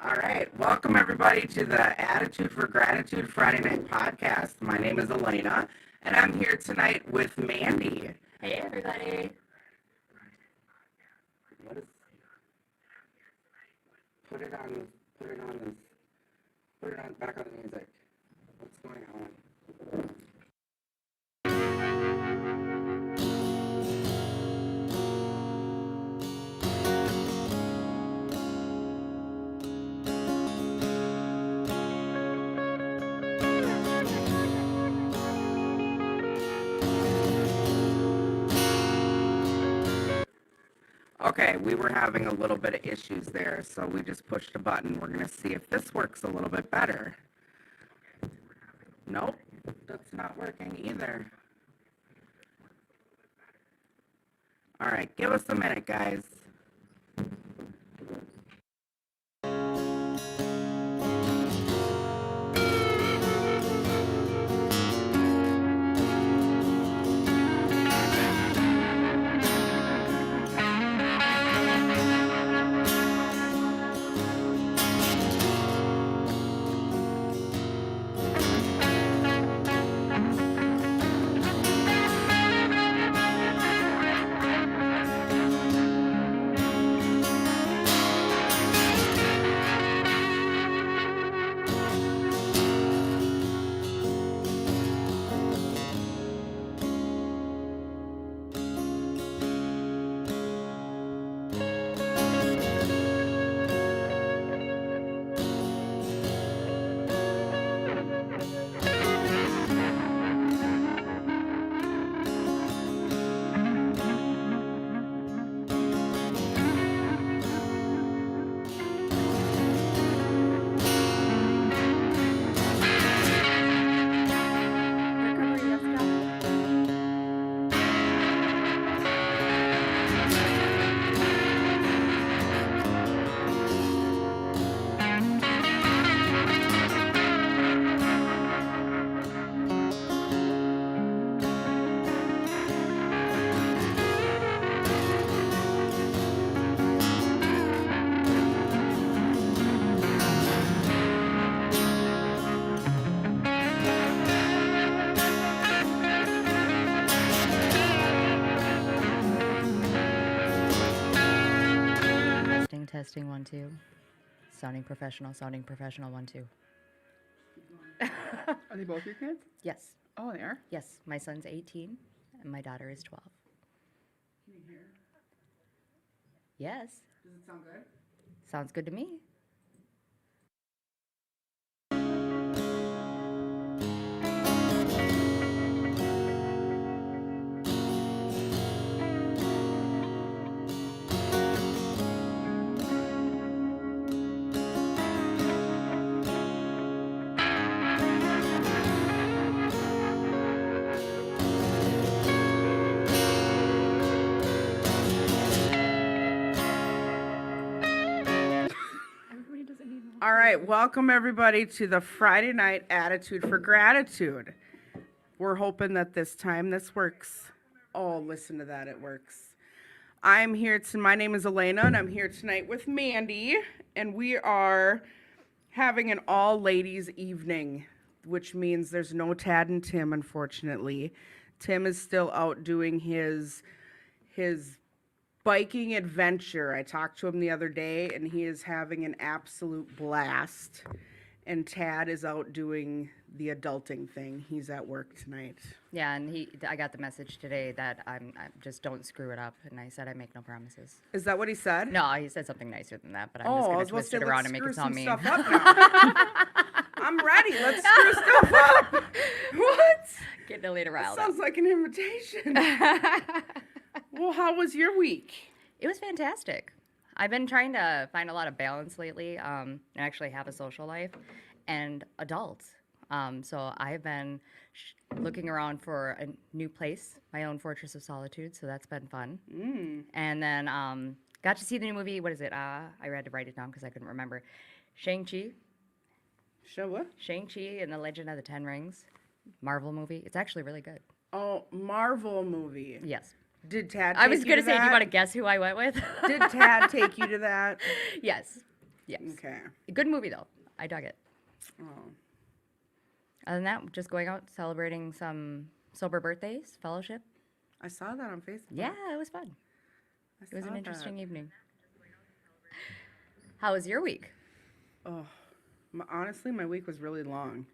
All right, welcome everybody to the Attitude for Gratitude Friday Night Podcast. My name is Elena, and I'm here tonight with Mandy. Hey everybody. What is? Put it on this. Put it on this. Put it on back on the music. What's going on? Okay, we were having a little bit of issues there, so we just pushed a button. We're going to see if this works a little bit better. Nope, that's not working either. All right, give us a minute, guys. Testing 1 2. Sounding professional 1 2. Are they both your kids? Yes. Oh, they are? Yes. My son's 18 and my daughter is 12. Can you hear? Yes. Does it sound good? Sounds good to me. All right, welcome everybody to the Friday Night Attitude for Gratitude. We're hoping that this time this works. Oh, listen to that, it works. I'm here my name is Elena, and I'm here tonight with Mandy, and we are having an all-ladies evening, which means there's no Tad and Tim, unfortunately. Tim is still out doing his biking adventure. I talked to him the other day, and he is having an absolute blast. And Tad is out doing the adulting thing. He's at work tonight. Yeah, and I got the message today that I just don't screw it up, and I said I make no promises. Is that what he said? No, he said something nicer than that, but I'm just going to twist it around and make it sound mean. Stuff up now. I'm ready. Let's screw stuff up. What? Getting Elena riled Sounds like an invitation. Well, how was your week? It was fantastic. I've been trying to find a lot of balance lately, and actually have a social life and adults. So I've been looking around for a new place, my own fortress of solitude. So that's been fun. And then got to see the new movie. What is it? I had to write it down because I couldn't remember. Shang-Chi. Show what? Shang-Chi and the Legend of the Ten Rings. Marvel movie. It's actually really good. Oh, Marvel movie. Yes. Did Tad I was going to say, do you want to guess who I went with? Did Tad take you to that? Yes. Yes. Okay. Good movie though. I dug it. Oh. Other than that, just going out celebrating some sober birthdays, fellowship. I saw that on Facebook. Yeah, it was fun. I It was saw an that. interesting evening. How was your week? Oh, honestly, my week was really long.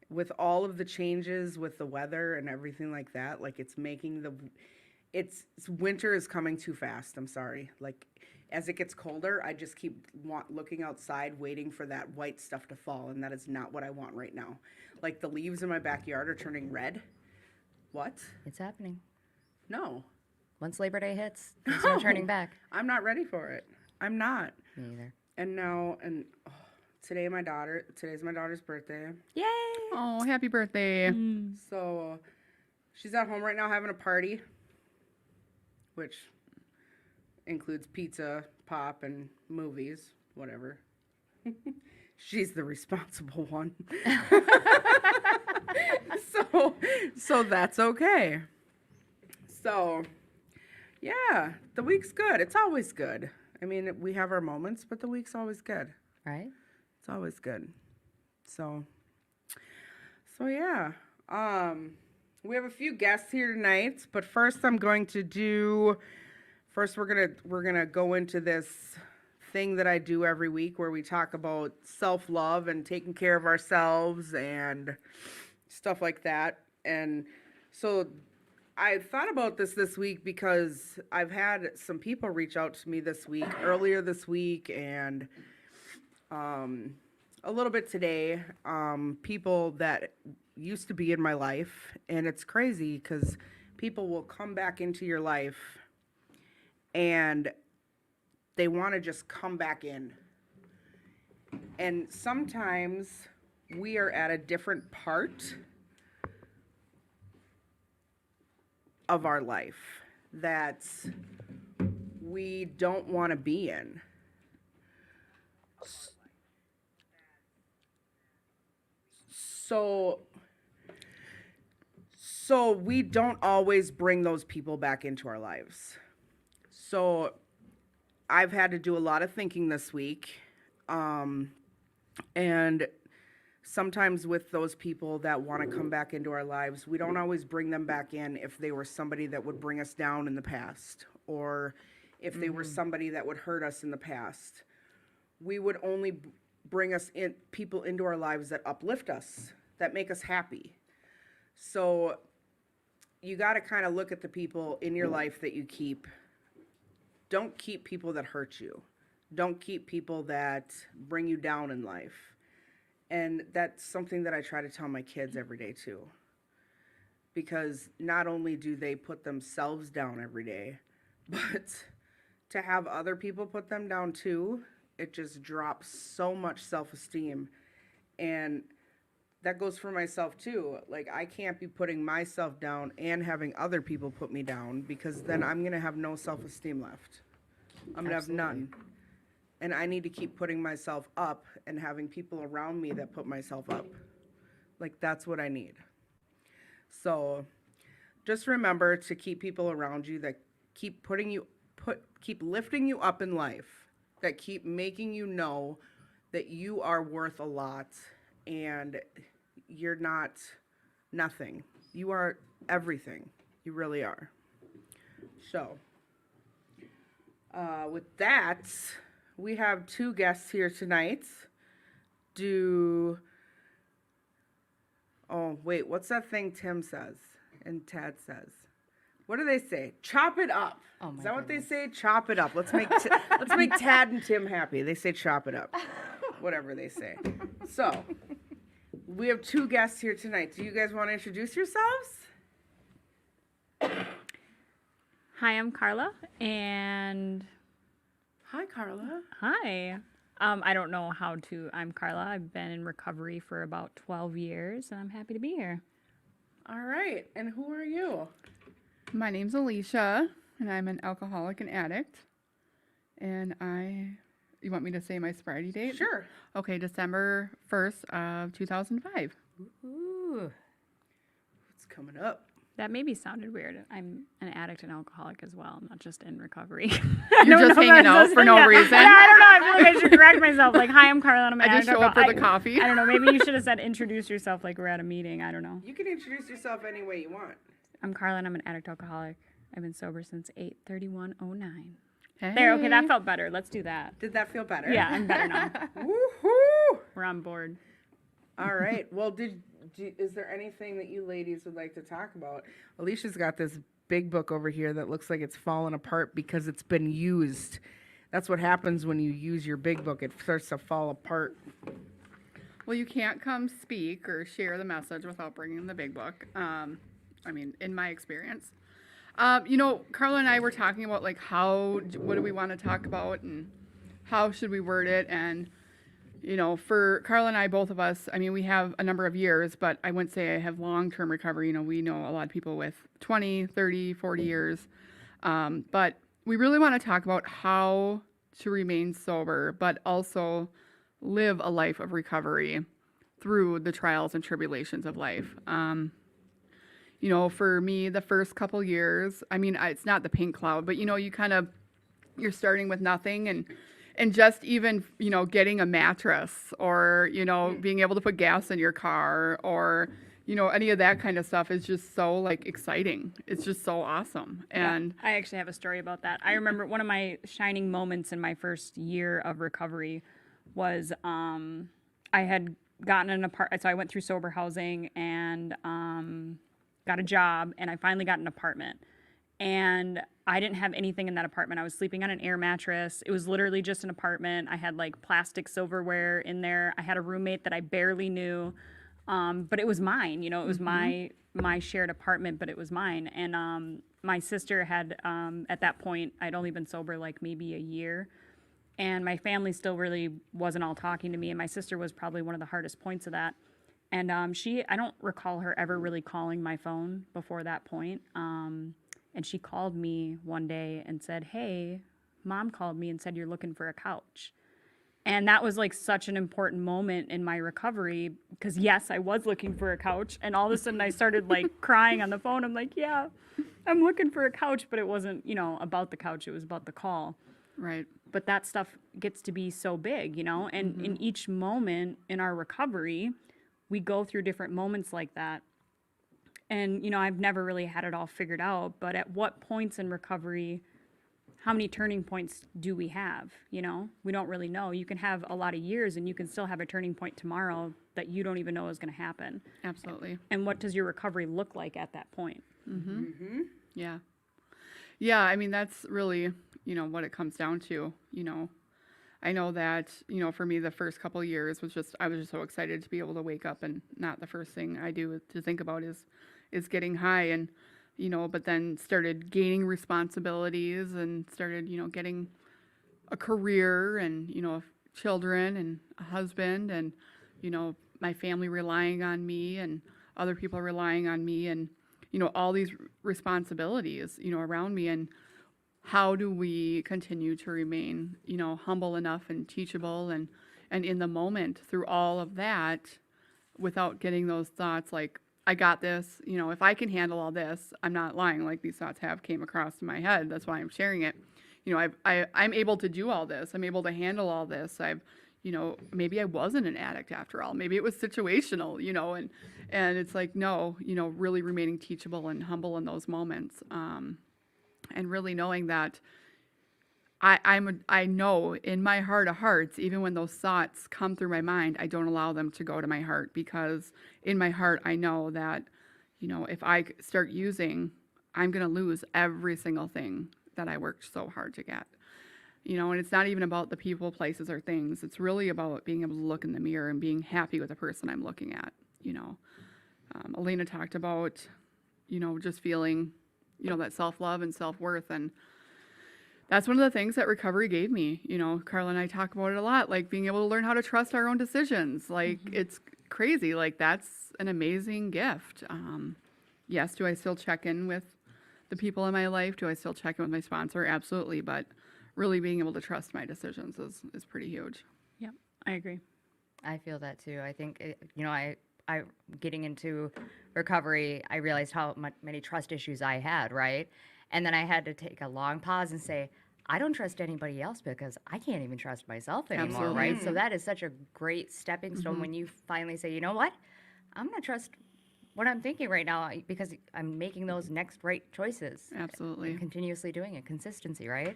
With all of the changes with the weather and everything like that, like it's making winter is coming too fast. I'm sorry. Like as it gets colder, I just keep looking outside, waiting for that white stuff to fall, and that is not what I want right now. Like the leaves in my backyard are turning red. What? It's happening. No, Once Labor Day hits, there's no turning back. I'm not ready for it. I'm not. Me either. And now, today's my daughter's birthday. Yay! Oh, happy birthday. So she's at home right now having a party, which includes pizza, pop, and movies, whatever. She's the responsible one. So that's okay. So, yeah, the week's good. It's always good. I mean, we have our moments, but the week's always good. Right? It's always good. So yeah. We have a few guests here tonight, but first we're gonna go into this thing that I do every week where we talk about self-love and taking care of ourselves and stuff like that. And so I thought about this week because I've had some people reach out to me earlier this week, and a little bit today, people that used to be in my life, and it's crazy because people will come back into your life and they want to just come back in. And sometimes we are at a different part of our life that we don't want to be in. So we don't always bring those people back into our lives. So I've had to do a lot of thinking this week. And sometimes with those people that want to come back into our lives, we don't always bring them back in if they were somebody that would bring us down in the past, or if they were somebody that would hurt us in the past. We would only bring people into our lives that uplift us, that make us happy. So you got to kind of look at the people in your life that you keep. Don't keep people that hurt you. Don't keep people that bring you down in life. And that's something that I try to tell my kids every day too. Because not only do they put themselves down every day, but to have other people put them down too, it just drops so much self-esteem. And that goes for myself too. Like, I can't be putting myself down and having other people put me down, because then I'm going to have no self-esteem left. I'm going to have none. And I need to keep putting myself up and having people around me that put myself up. Like, that's what I need. So just remember to keep people around you that keep keep lifting you up in life, that keep making you know that you are worth a lot and you're not nothing. You are everything. You really are. So, with that, we have two guests here tonight. Oh, wait, what's that thing Tim says and Tad says? What do they say? Chop it up. Oh my Is that what they goodness. say? Chop it up. Let's make Tad and Tim happy. They say chop it up. Whatever they say. So, we have two guests here tonight. Do you guys want to introduce yourselves? Hi, I'm Carla, and Hi, Carla. hi. I don't know I'm Carla. I've been in recovery for about 12 years, and I'm happy to be here. All right. And who are you? My name's Alicia, and I'm an alcoholic and addict. And you want me to say my sobriety date? Sure. Okay, December 1st of 2005. Ooh. It's coming up. That maybe sounded weird. I'm an addict and alcoholic as well, not just in recovery. You're just hanging out for no reason? Yeah, I don't know. I feel like I should correct myself. Like, hi, I'm Carla, and I'm an I just addict show up for alcoholic. the coffee. I don't know. Maybe you should have said introduce yourself like we're at a meeting. I don't know. You can introduce yourself any way you want. I'm Carla, and I'm an addict alcoholic. I've been sober since 8/31/09. Hey. There, okay, that felt better. Let's do that. Did that feel better? Yeah, I'm better now. Woohoo! We're on board. All right. Well, is there anything that you ladies would like to talk about? Alicia's got this big book over here that looks like it's fallen apart because it's been used. That's what happens when you use your big book. It starts to fall apart. Well, you can't come speak or share the message without bringing the big book. I mean, in my experience. You know, Carla and I were talking about like what do we want to talk about and how should we word it. And, you know, for Carla and I, both of us, I mean, we have a number of years, but I wouldn't say I have long-term recovery. You know, we know a lot of people with 20, 30, 40 years. But we really want to talk about how to remain sober, but also live a life of recovery through the trials and tribulations of life. You know, for me, the first couple years, I mean, it's not the pink cloud, but you know, you're starting with nothing and just even, you know, getting a mattress or, you know, being able to put gas in your car or, you know, any of that kind of stuff is just so like exciting. It's just so awesome. And I actually have a story about that. I remember one of my shining moments in my first year of recovery was I had gotten an apartment. So I went through sober housing and got a job, and I finally got an apartment. And I didn't have anything in that apartment. I was sleeping on an air mattress. It was literally just an apartment. I had like plastic silverware in there. I had a roommate that I barely knew, but it was mine. You know, it was my shared apartment, but it was mine. And my sister had at that point, I'd only been sober like maybe a year, and my family still really wasn't all talking to me. And my sister was probably one of the hardest points of that. And I don't recall her ever really calling my phone before that point. And she called me one day and said, hey, Mom called me and said you're looking for a couch. And that was like such an important moment in my recovery because yes, I was looking for a couch. And all of a sudden I started like crying on the phone. I'm like, yeah, I'm looking for a couch, but it wasn't, you know, about the couch. It was about the call. right. But that stuff gets to be so big, you know, and in each moment in our recovery, we go through different moments like that. And, you know, I've never really had it all figured out, but at what points in recovery, how many turning points do we have? You know, we don't really know. You can have a lot of years and you can still have a turning point tomorrow that you don't even know is going to happen. Absolutely. And what does your recovery look like at that point? Yeah. Yeah, I mean, that's really, you know, what it comes down to. You know, I know that, you know, for me, the first couple of years I was just so excited to be able to wake up and not the first thing I do to think about is getting high and, you know, but then started gaining responsibilities and started, you know, getting a career and, you know, children and a husband and, you know, my family relying on me and other people relying on me and, you know, all these responsibilities, you know, around me. And how do we continue to remain, you know, humble enough and teachable and in the moment through all of that without getting those thoughts like, I got this, you know, if I can handle all this, I'm not lying, like these thoughts came across in my head. That's why I'm sharing it. You know, I'm able to do all this. I'm able to handle all this. You know, maybe I wasn't an addict after all. Maybe it was situational, you know, and it's like, no, you know, really remaining teachable and humble in those moments. And really knowing that I know in my heart of hearts, even when those thoughts come through my mind, I don't allow them to go to my heart because in my heart, I know that, you know, if I start using, I'm going to lose every single thing that I worked so hard to get. You know, and it's not even about the people, places, or things. It's really about being able to look in the mirror and being happy with the person I'm looking at, you know. Elena talked about, you know, just feeling, you know, that self-love and self-worth. And that's one of the things that recovery gave me. You know, Carla and I talk about it a lot, like being able to learn how to trust our own decisions. Like, it's crazy. Like, that's an amazing gift. Yes, do I still check in with the people in my life? Do I still check in with my sponsor? Absolutely. But really being able to trust my decisions is pretty huge. Yep, I agree. I feel that too. I think, you know, I getting into recovery, I realized how many trust issues I had, right? And then I had to take a long pause and say, I don't trust anybody else because I can't even trust myself anymore, Absolutely. right? So that is such a great stepping stone when you finally say, you know what? I'm going to trust what I'm thinking right now because I'm making those next right choices. Absolutely. And continuously doing it. Consistency, right?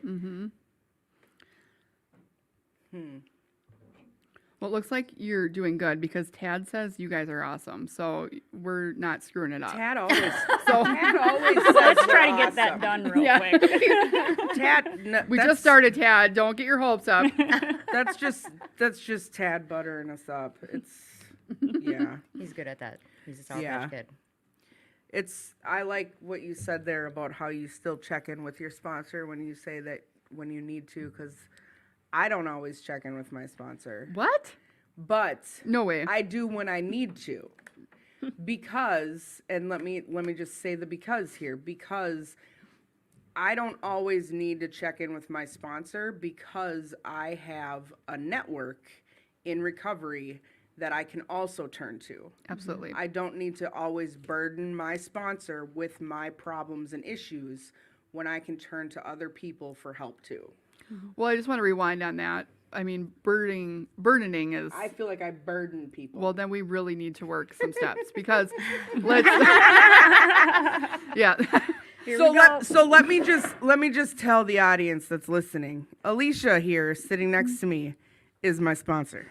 Well, it looks like you're doing good because Tad says you guys are awesome. So we're not screwing it up. Tad always, So Tad always says Let's try we're to get that awesome. done real Yeah. quick. Tad, we just started, Tad. Don't get your hopes up. That's just Tad buttering us up. It's yeah. He's good at that. He's a Sour Yeah. Patch Kid. I like what you said there about how you still check in with your sponsor when you say that when you need to, because I don't always check in with my sponsor, What? but No way. I do when I need to. Because, and let me just say the because here, because I don't always need to check in with my sponsor because I have a network in recovery that I can also turn to. Absolutely. I don't need to always burden my sponsor with my problems and issues when I can turn to other people for help too. Well, I just want to rewind on that. I mean, burdening is. I feel like I burden people. Well, then we really need to work some steps because let's. Yeah. Let me just tell the audience that's listening. Alicia here, sitting next to me, is my sponsor.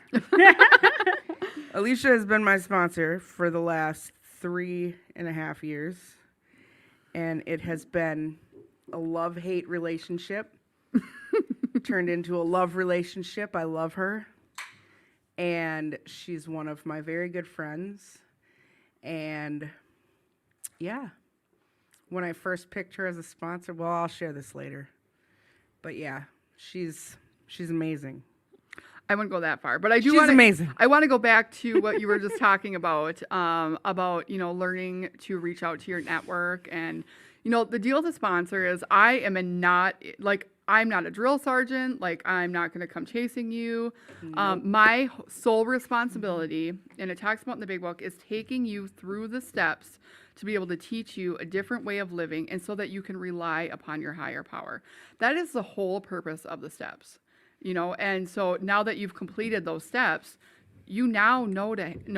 Alicia has been my sponsor for the last 3.5 years, and it has been a love-hate relationship turned into a love relationship. I love her, and she's one of my very good friends. And yeah, when I first picked her as a sponsor, well, I'll share this later. But yeah, she's amazing. I wouldn't go that far, but I do She's want to. amazing. I want to go back to what you were just talking about learning to reach out to your network, and the deal with a sponsor is I'm not a drill sergeant. Like, I'm not going to come chasing you. My sole responsibility, and it talks about in the big book, is taking you through the steps to be able to teach you a different way of living, and so that you can rely upon your higher power. That is the whole purpose of the steps. And so now that you've completed those steps, you now know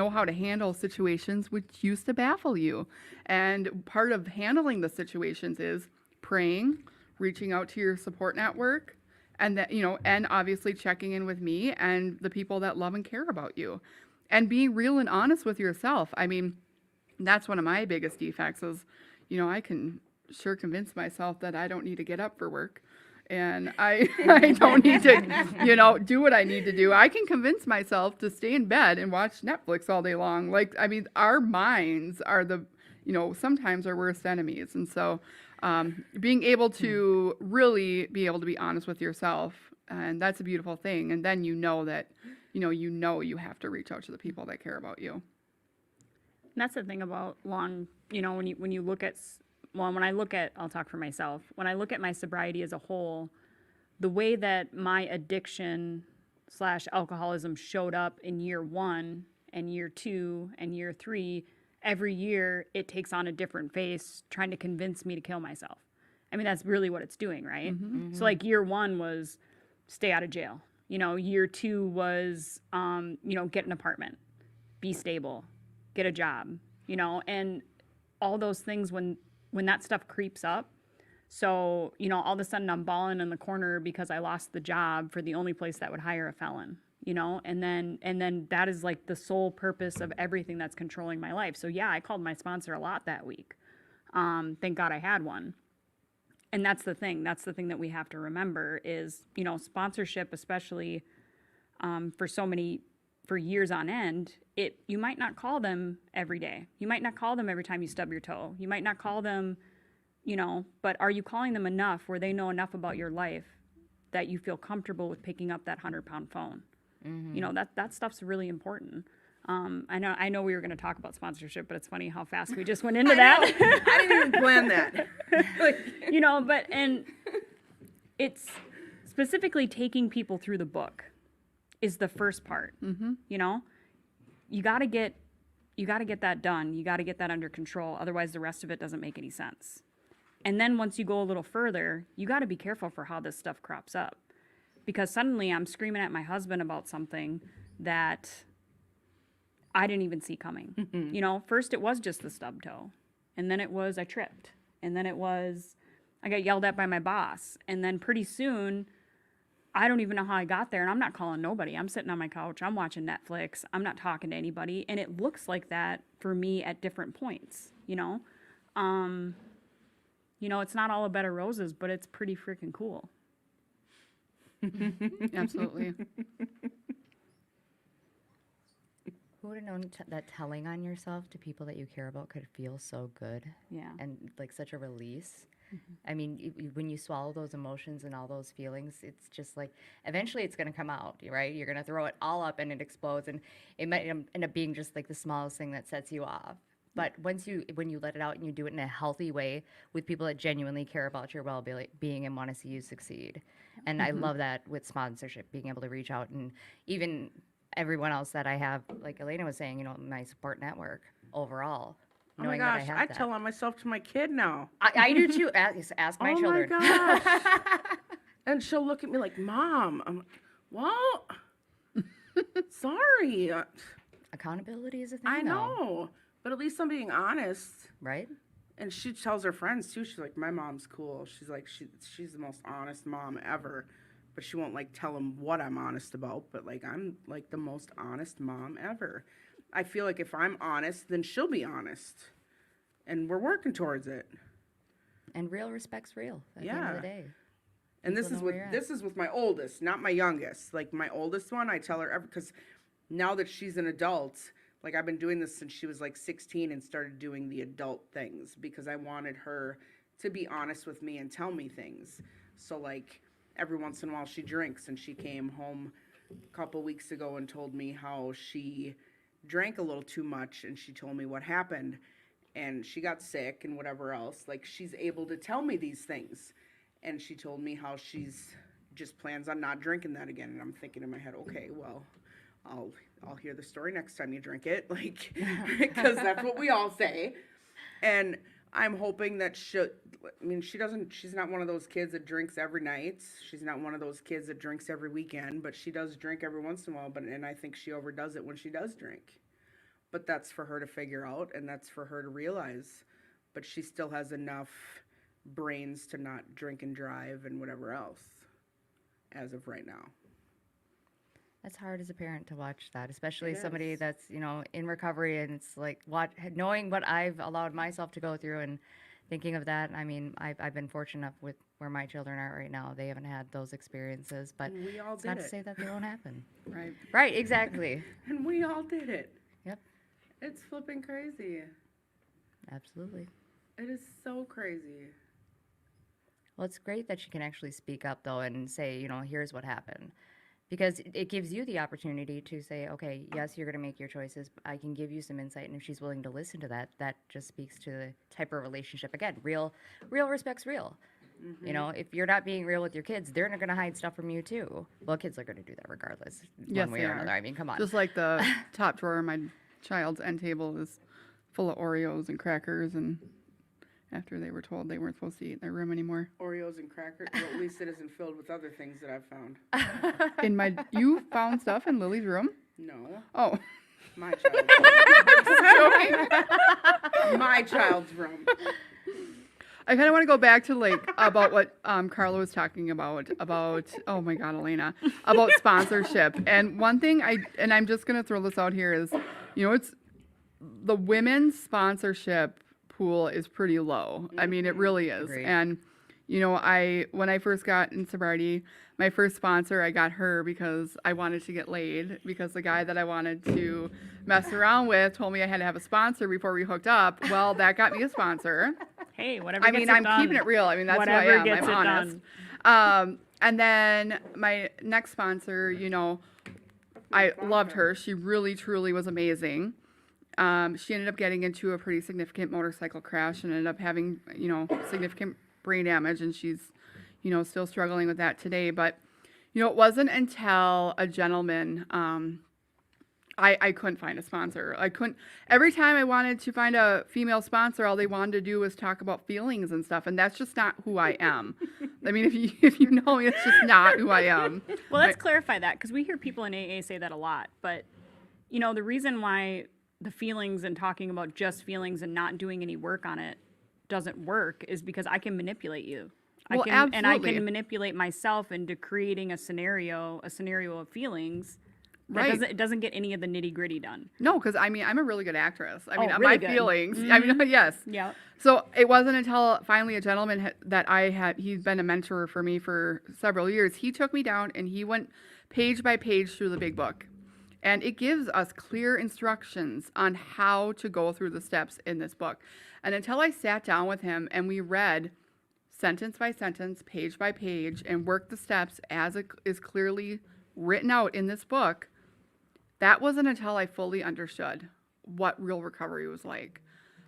how to handle situations which used to baffle you. And part of handling the situations is praying, reaching out to your support network, and and obviously checking in with me and the people that love and care about you, and being real and honest with yourself. I mean, that's one of my biggest defects is, I can sure convince myself that I don't need to get up for work. And I don't need to, do what I need to do. I can convince myself to stay in bed and watch Netflix all day long. Like, I mean, our minds are sometimes our worst enemies. And so being able to really be able to be honest with yourself, and that's a beautiful thing. And then that, you have to reach out to the people that care about you. And that's the thing about when you look at, when I look at, I'll talk for myself, when I look at my sobriety as a whole, the way that my addiction / alcoholism showed up in year 1 and year 2 and year 3, every year it takes on a different face trying to convince me to kill myself. I mean, that's really what it's doing, right? So like year 1 was stay out of jail. Year 2 was, get an apartment, be stable, get a job, and all those things when that stuff creeps up. So, all of a sudden I'm bawling in the corner because I lost the job for the only place that would hire a felon, and then that is like the sole purpose of everything that's controlling my life. So yeah, I called my sponsor a lot that week. Thank God I had one. And that's the thing that we have to remember is, sponsorship, especially for years on end, you might not call them every day. You might not call them every time you stub your toe. You might not call them, but are you calling them enough where they know enough about your life that you feel comfortable with picking up that 100-pound phone? That stuff's really important. I know we were going to talk about sponsorship, but it's funny how fast we just went into that. I didn't even plan that. And it's specifically taking people through the book is the first part. You got to get that done. You got to get that under control. Otherwise, the rest of it doesn't make any sense. And then once you go a little further, you got to be careful for how this stuff crops up. Because suddenly I'm screaming at my husband about something that I didn't even see coming. You know, first it was just the stub toe. And then it was I tripped. And then it was I got yelled at by my boss. And then pretty soon, I don't even know how I got there. And I'm not calling nobody. I'm sitting on my couch. I'm watching Netflix. I'm not talking to anybody. And it looks like that for me at different points, you know? You know, it's not all a bed of roses, but it's pretty freaking cool. Absolutely. Who would have known that telling on yourself to people that you care about could feel so good Yeah. and like such a release? I mean, when you swallow those emotions and all those feelings, it's just like eventually it's going to come out, right? You're going to throw it all up and it explodes, and it might end up being just like the smallest thing that sets you off. But when you let it out and you do it in a healthy way with people that genuinely care about your well-being and want to see you succeed, and I love that with sponsorship, being able to reach out, and even everyone else that I have, like Elena was saying, you know, my support network overall. Oh my knowing that gosh, have I that. tell on myself to my kid now. I do too. Ask my Oh children. my gosh. And she'll look at me like, Mom. I'm like, well, sorry. Accountability is a thing. I though, know. But at least I'm being honest. right? And she tells her friends too. She's like, my mom's cool. She's like, she's the most honest mom ever. But she won't like tell them what I'm honest about. But like, I'm like the most honest mom ever. I feel like if I'm honest, then she'll be honest. And we're working towards it. And real respect's real at the end Yeah. of the day. And People know where you're at. this is with my oldest, not my youngest. Like my oldest one, I tell her because now that she's an adult, like I've been doing this since she was like 16 and started doing the adult things because I wanted her to be honest with me and tell me things. So like every once in a while she drinks, and she came home a couple weeks ago and told me how she drank a little too much, and she told me what happened, and she got sick and whatever else. Like she's able to tell me these things. And she told me how she's just plans on not drinking that again. And I'm thinking in my head, okay, well, I'll hear the story next time you drink it, like, because that's what we all say. And I'm hoping that she's not one of those kids that drinks every night. She's not one of those kids that drinks every weekend, but she does drink every once in a while. And I think she overdoes it when she does drink. But that's for her to figure out, and that's for her to realize. But she still has enough brains to not drink and drive and whatever else as of right now. That's hard as a parent to watch that, especially It somebody is. that's, you know, in recovery, and it's like knowing what I've allowed myself to go through and thinking of that. I mean, I've been fortunate enough with where my children are right now. They haven't had those experiences, but And we all it's not did to it. say that they won't happen. Right. Right, exactly. And we all did it. Yep, It's flipping crazy. absolutely. It is so crazy. Well, it's great that she can actually speak up, though, and say, you know, here's what happened. Because it gives you the opportunity to say, okay, yes, you're going to make your choices, but I can give you some insight. And if she's willing to listen to that, that just speaks to the type of relationship. Again, real respect's real. You know, if you're not being real with your kids, they're not going to hide stuff from you, too. Well, kids are going to do that regardless, Yes, one way they or are. another. I mean, come on. Just like the top drawer of my child's end table is full of Oreos and crackers, and after they were told they weren't supposed to eat in their room anymore. Oreos and crackers. Well, at least it isn't filled with other things that I've found. You found stuff in Lily's room? No, Oh, my child's room. My child's room. I kind of want to go back to like about what Carla was talking about oh my God, Elena, about sponsorship. And one thing I'm just gonna throw this out here is, you know, it's the women's sponsorship pool is pretty low. I mean, it really is. Agreed. And you know, when I first got in sobriety, my first sponsor, I got her because I wanted to get laid, because the guy that I wanted to mess around with told me I had to have a sponsor before we hooked up. Well, that got me a sponsor. Hey, whatever I gets mean, it I'm done. keeping it real. I mean, that's Whatever who I am. gets I'm it honest. done. And then my next sponsor, you know, I loved her. She really, truly was amazing. She ended up getting into a pretty significant motorcycle crash and ended up having, you know, significant brain damage. And she's, you know, still struggling with that today. But, you know, it wasn't until a gentleman I couldn't find a sponsor. I couldn't. Every time I wanted to find a female sponsor, all they wanted to do was talk about feelings and stuff, and that's just not who I am. I mean, if you know me, it's just not who I am. Well, let's clarify that because we hear people in AA say that a lot. But, you know, the reason why the feelings and talking about just feelings and not doing any work on it doesn't work is because I can manipulate you. Well, And I absolutely. can manipulate myself into creating a scenario of feelings. Right. It doesn't get any of the nitty gritty done. No, because I mean, I'm a really good actress. I mean, Oh, my really good. feelings. I mean, yes. Yeah. So it wasn't until finally a gentleman that I had, he's been a mentor for me for several years. He took me down and he went page by page through the big book. And it gives us clear instructions on how to go through the steps in this book. And until I sat down with him and we read sentence by sentence, page by page, and worked the steps as it is clearly written out in this book, that wasn't until I fully understood what real recovery was like,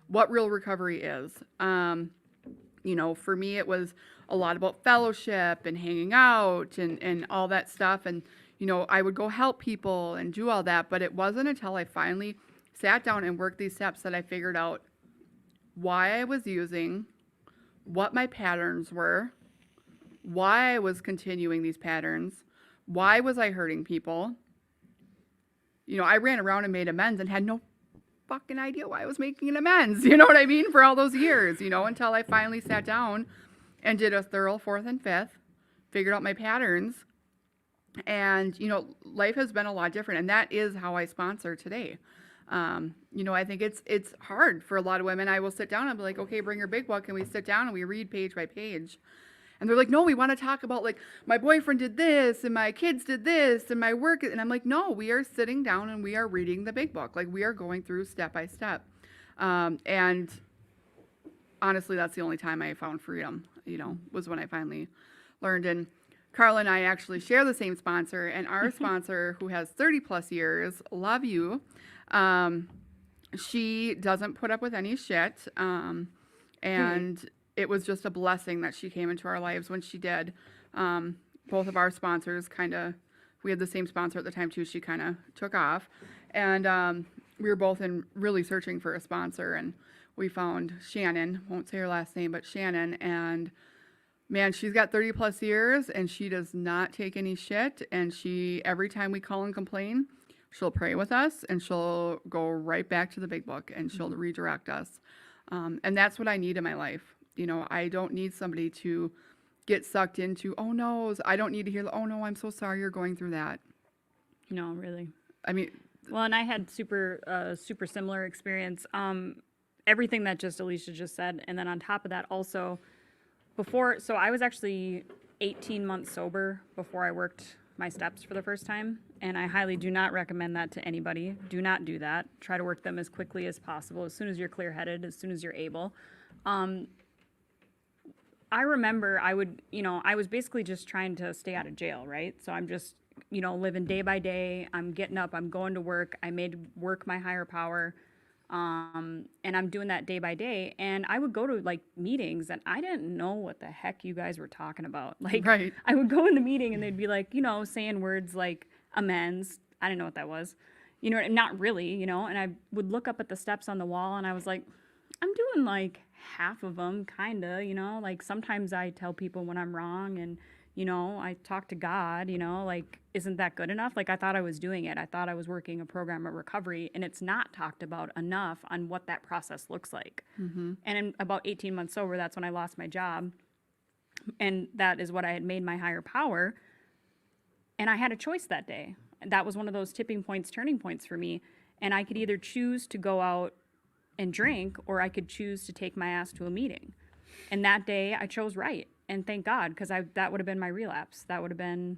what real recovery is. You know, for me, it was a lot about fellowship and hanging out and all that stuff. And, you know, I would go help people and do all that. But it wasn't until I finally sat down and worked these steps that I figured out why I was using, what my patterns were, why I was continuing these patterns, why was I hurting people. You know, I ran around and made amends and had no fucking idea why I was making an amends. You know what I mean? For all those years, you know, until I finally sat down and did a thorough fourth and fifth, figured out my patterns. And, you know, life has been a lot different. And that is how I sponsor today. You know, I think it's hard for a lot of women. I will sit down and be like, okay, bring your big book. And we sit down and we read page by page. And they're like, no, we want to talk about, like, my boyfriend did this and my kids did this and my work. And I'm like, no, we are sitting down and we are reading the big book. Like, we are going through step by step. And honestly, that's the only time I found freedom, you know, was when I finally learned. And Carla and I actually share the same sponsor. And our sponsor, who has 30 plus years, love you. She doesn't put up with any shit. And it was just a blessing that she came into our lives when she did. Both of our sponsors we had the same sponsor at the time too. She kind of took off. And we were both really searching for a sponsor. And we found Shannon, won't say her last name, but Shannon. And man, she's got 30 plus years and she does not take any shit. And every time we call and complain, she'll pray with us and she'll go right back to the big book and she'll redirect us. And that's what I need in my life. You know, I don't need somebody to get sucked into, oh no, I don't need to hear, oh no, I'm so sorry you're going through that. No, really. I mean, Well, and I had super similar experience. Everything that Alicia just said, and then on top of that, also so I was actually 18 months sober before I worked my steps for the first time, and I highly do not recommend that to anybody. Do not do that. Try to work them as quickly as possible, as soon as you're clear-headed, as soon as you're able. I remember I was basically just trying to stay out of jail, right? So I'm just, you know, living day by day. I'm getting up, I'm going to work. I made work my higher power. And I'm doing that day by day. And I would go to like meetings and I didn't know what the heck you guys were talking about. Like, right. I would go in the meeting and they'd be like, you know, saying words like amends. I didn't know what that was. You know, not really, you know, and I would look up at the steps on the wall and I was like, I'm doing like half of them, kind of, you know, like sometimes I tell people when I'm wrong and, you know, I talk to God, you know, like, isn't that good enough? Like, I thought I was doing it. I thought I was working a program of recovery, and it's not talked about enough on what that process looks like. Mm-hmm. And in about 18 months sober, that's when I lost my job. And that is what I had made my higher power. And I had a choice that day. That was one of those tipping points, turning points for me. And I could either choose to go out and drink, or I could choose to take my ass to a meeting. And that day I chose right. And thank God, because that would have been my relapse. That would have been,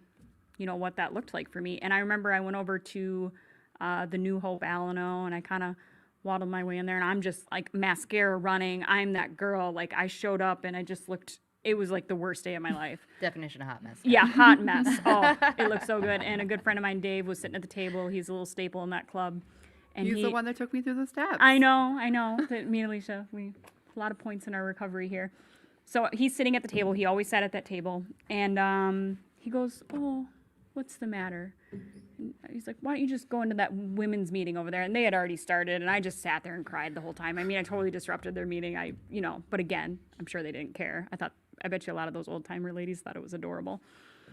you know, what that looked like for me. And I remember I went over to the New Hope Alano, and I kind of waddled my way in there, and I'm just like mascara running. I'm that girl. Like, I showed up and I just looked, it was like the worst day of my life. Definition of hot mess. Yeah, hot mess. Oh, it looked so good. And a good friend of mine, Dave, was sitting at the table. He's a little staple in that club. And He's the one that took me through the steps. I know. That me and Alicia, a lot of points in our recovery here. So he's sitting at the table. He always sat at that table. And he goes, oh, what's the matter? And he's like, why don't you just go into that women's meeting over there? And they had already started, and I just sat there and cried the whole time. I mean, I totally disrupted their meeting. But again, I'm sure they didn't care. I bet you a lot of those old timer ladies thought it was adorable.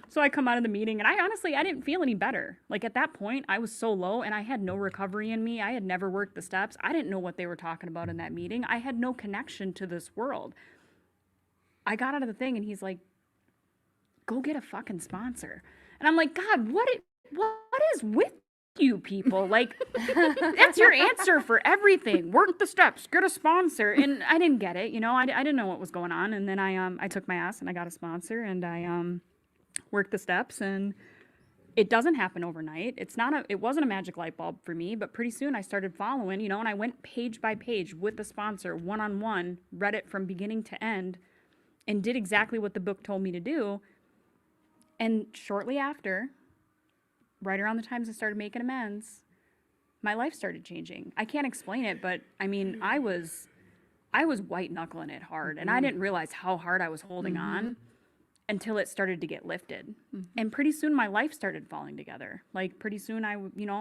So I come out of the meeting, and I didn't feel any better. Like at that point, I was so low, and I had no recovery in me. I had never worked the steps. I didn't know what they were talking about in that meeting. I had no connection to this world. I got out of the thing, and he's like, go get a fucking sponsor. And I'm like, God, what is with you people? Like, that's your answer for everything. Work the steps, get a sponsor. And I didn't get it, I didn't know what was going on. And then I took my ass and I got a sponsor, and I worked the steps, and it doesn't happen overnight. It wasn't a magic light bulb for me, but pretty soon I started following, and I went page by page with the sponsor, one-on-one, read it from beginning to end, and did exactly what the book told me to do. And shortly after, right around the times I started making amends, my life started changing. I can't explain it, but I mean, I was white knuckling it hard, and I didn't realize how hard I was holding on until it started to get lifted. And pretty soon my life started falling together. Like pretty soon I,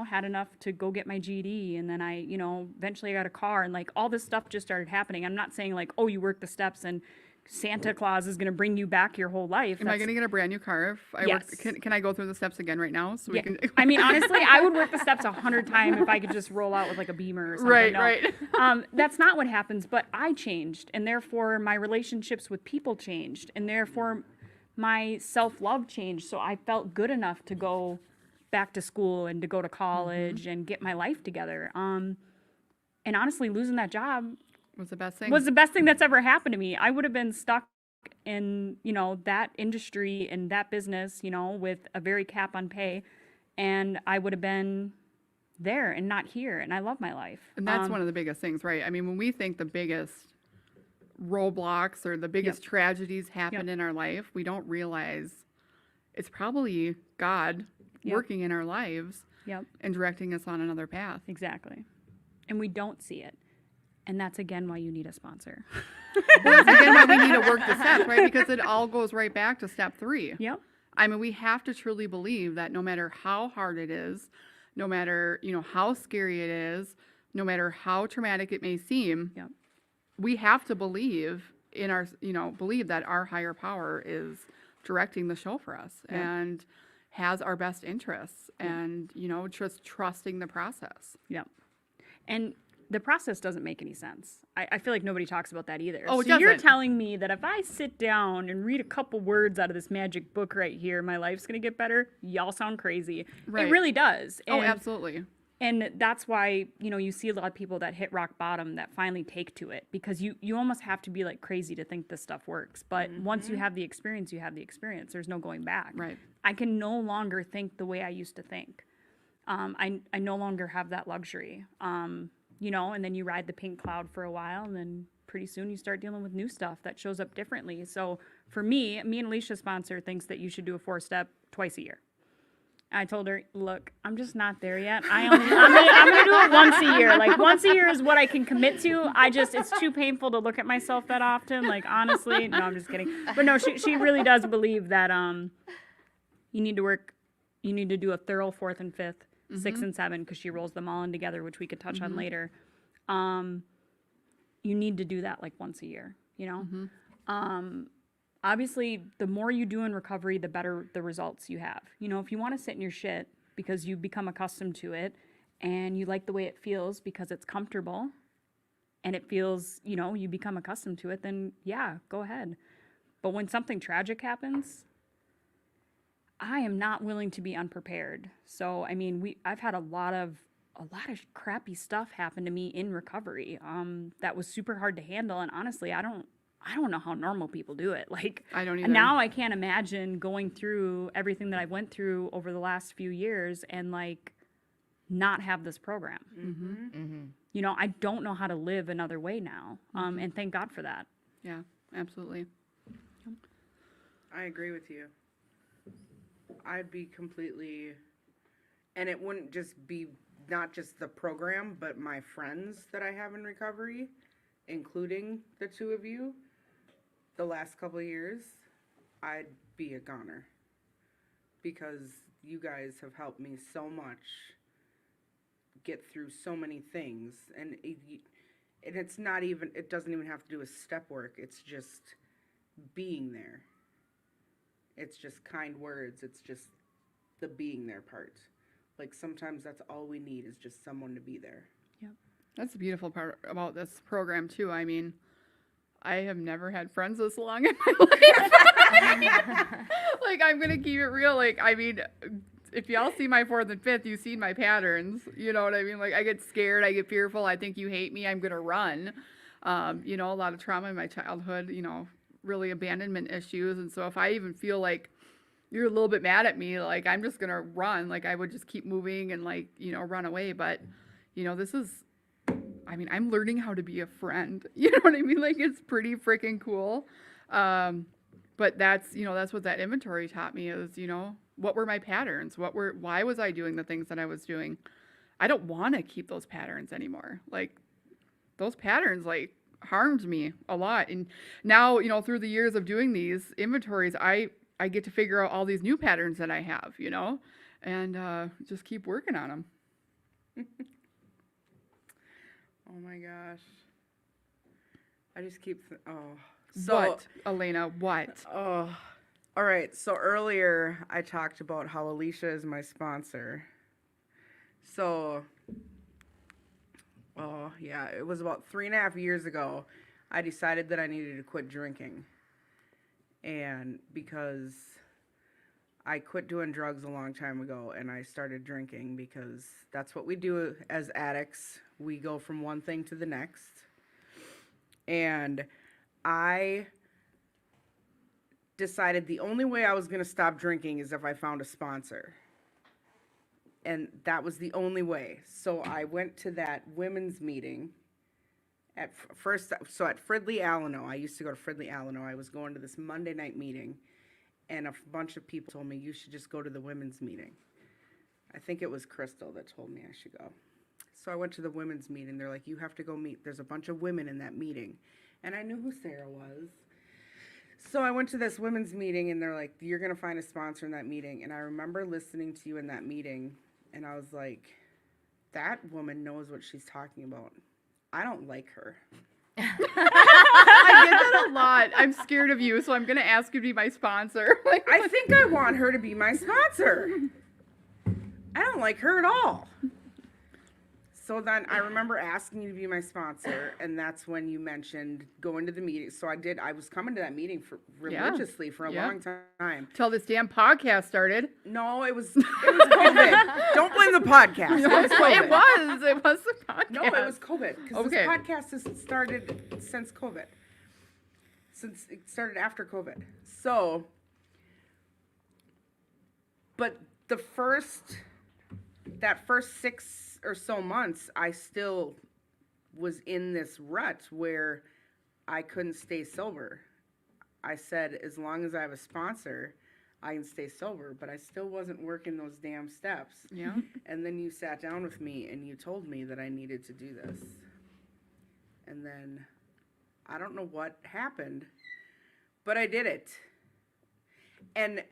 had enough to go get my GED, and then I, eventually I got a car, and like all this stuff just started happening. I'm not saying like, oh, you work the steps and Santa Claus is going to bring you back your whole life. Am I going to get a brand new car if I Yes. work? Can I go through the steps again right now? So we can. I mean, honestly, I would work the steps 100 times if I could just roll out with like a Beamer or something. Right, No. right. That's not what happens, but I changed, and therefore my relationships with people changed, and therefore my self-love changed. So I felt good enough to go back to school and to go to college and get my life together. And honestly, losing that job Was the best thing. was the best thing that's ever happened to me. I would have been stuck in, that industry and that business, with a very cap on pay, and I would have been there and not here. And I love my life. And that's one of the biggest things, right? I mean, when we think the biggest roadblocks or the biggest tragedies happen in our life, we don't realize it's probably God working in our lives Yep, and directing us on another path. exactly. And we don't see it. And that's again why you need a sponsor. Well, that's again why we need to work the steps, right? Because it all goes right back to step 3. Yep. I mean, we have to truly believe that no matter how hard it is, no matter, how scary it is, no matter how traumatic it may seem, Yep. we have to believe in our, believe that our higher power is directing the show for us and has our best interests and, just trusting the process. Yep. And the process doesn't make any sense. I feel like nobody talks about that either. Oh, it so you're doesn't. telling me that if I sit down and read a couple words out of this magic book right here, my life's going to get better? Y'all sound crazy. Right. It really does. Oh, And, absolutely. and that's why, you see a lot of people that hit rock bottom that finally take to it, because you almost have to be like crazy to think this stuff works. But once you have the experience, you have the experience. There's no going back. Right. I can no longer think the way I used to think. I no longer have that luxury. And then you ride the pink cloud for a while, and then pretty soon you start dealing with new stuff that shows up differently. So for me and Alicia's sponsor thinks that you should do a 4-step twice a year. I told her, look, I'm just not there yet. I'm gonna do it once a year. Like once a year is what I can commit to. It's too painful to look at myself that often. Like honestly, no, I'm just kidding. But no, she really does believe that you need to do a thorough 4th and 5th, 6 and 7, because she rolls them all in together, which we could touch on later. You need to do that like once a year, Obviously, the more you do in recovery, the better the results you have. If you want to sit in your shit because you've become accustomed to it and you like the way it feels because it's comfortable and it feels, you become accustomed to it, then yeah, go ahead. But when something tragic happens, I am not willing to be unprepared. So, I mean, I've had a lot of crappy stuff happen to me in recovery. That was super hard to handle, and honestly, I don't know how normal people do it. Like, I don't either. and now I can't imagine going through everything that I went through over the last few years and like not have this program. I don't know how to live another way now. And thank God for that. Yeah, absolutely. I agree with you. I'd be completely, and it wouldn't just be not just the program, but my friends that I have in recovery, including the two of you, the last couple of years, I'd be a goner. Because you guys have helped me so much get through so many things, and it's not even, it doesn't even have to do with step work. It's just being there. It's just kind words. It's just the being there part. Like sometimes that's all we need is just someone to be there. That's the beautiful part about this program too. I mean, I have never had friends this long in my life. Like, I'm gonna keep it real. Like, I mean, if y'all see my 4th and 5th, you've seen my patterns. You know what I mean? Like, I get scared, I get fearful, I think you hate me, I'm gonna run. You know, a lot of trauma in my childhood, you know, really abandonment issues. And so if I even feel like you're a little bit mad at me, like, I'm just gonna run. Like, I would just keep moving and, like, you know, run away. But, you know, this is, I mean, I'm learning how to be a friend. You know what I mean? Like, it's pretty freaking cool. But that's, you know, that's what that inventory taught me is, you know, what were my patterns? Why was I doing the things that I was doing? I don't want to keep those patterns anymore. Like, those patterns, like, harmed me a lot. And now, you know, through the years of doing these inventories, I get to figure out all these new patterns that I have, you know, and just keep working on them. Oh my gosh. I just keep, What, Elena? What? Oh, all right. So earlier I talked about how Alicia is my sponsor. So, oh yeah, it was about 3.5 years ago. I decided that I needed to quit drinking. And because I quit doing drugs a long time ago and I started drinking because that's what we do as addicts. We go from one thing to the next. And I decided the only way I was going to stop drinking is if I found a sponsor. And that was the only way. So I went to that women's meeting at first. So at Fridley Allano, I used to go to Fridley Allano. I was going to this Monday night meeting, and a bunch of people told me, you should just go to the women's meeting. I think it was Crystal that told me I should go. So I went to the women's meeting. They're like, you have to go meet. There's a bunch of women in that meeting. And I knew who Sarah was. So I went to this women's meeting, and they're like, you're going to find a sponsor in that meeting. And I remember listening to you in that meeting, and I was like, that woman knows what she's talking about. I don't like her. I get that a lot. I'm scared of you, so I'm going to ask you to be my sponsor. Like, I think I want her to be my sponsor. I don't like her at all. So then I remember asking you to be my sponsor, and that's when you mentioned going to the meeting. So I was coming to that meeting religiously for a long time. till this damn podcast started. No, it was COVID. Don't blame the podcast. It was COVID. It was the podcast. No, it was COVID. Because Okay. this podcast has started since COVID. Since it started after COVID. So, but that first 6 or so months, I still was in this rut where I couldn't stay sober. I said, as long as I have a sponsor, I can stay sober, but I still wasn't working those damn steps. Yeah. And then you sat down with me and you told me that I needed to do this. And then I don't know what happened, but I did it. And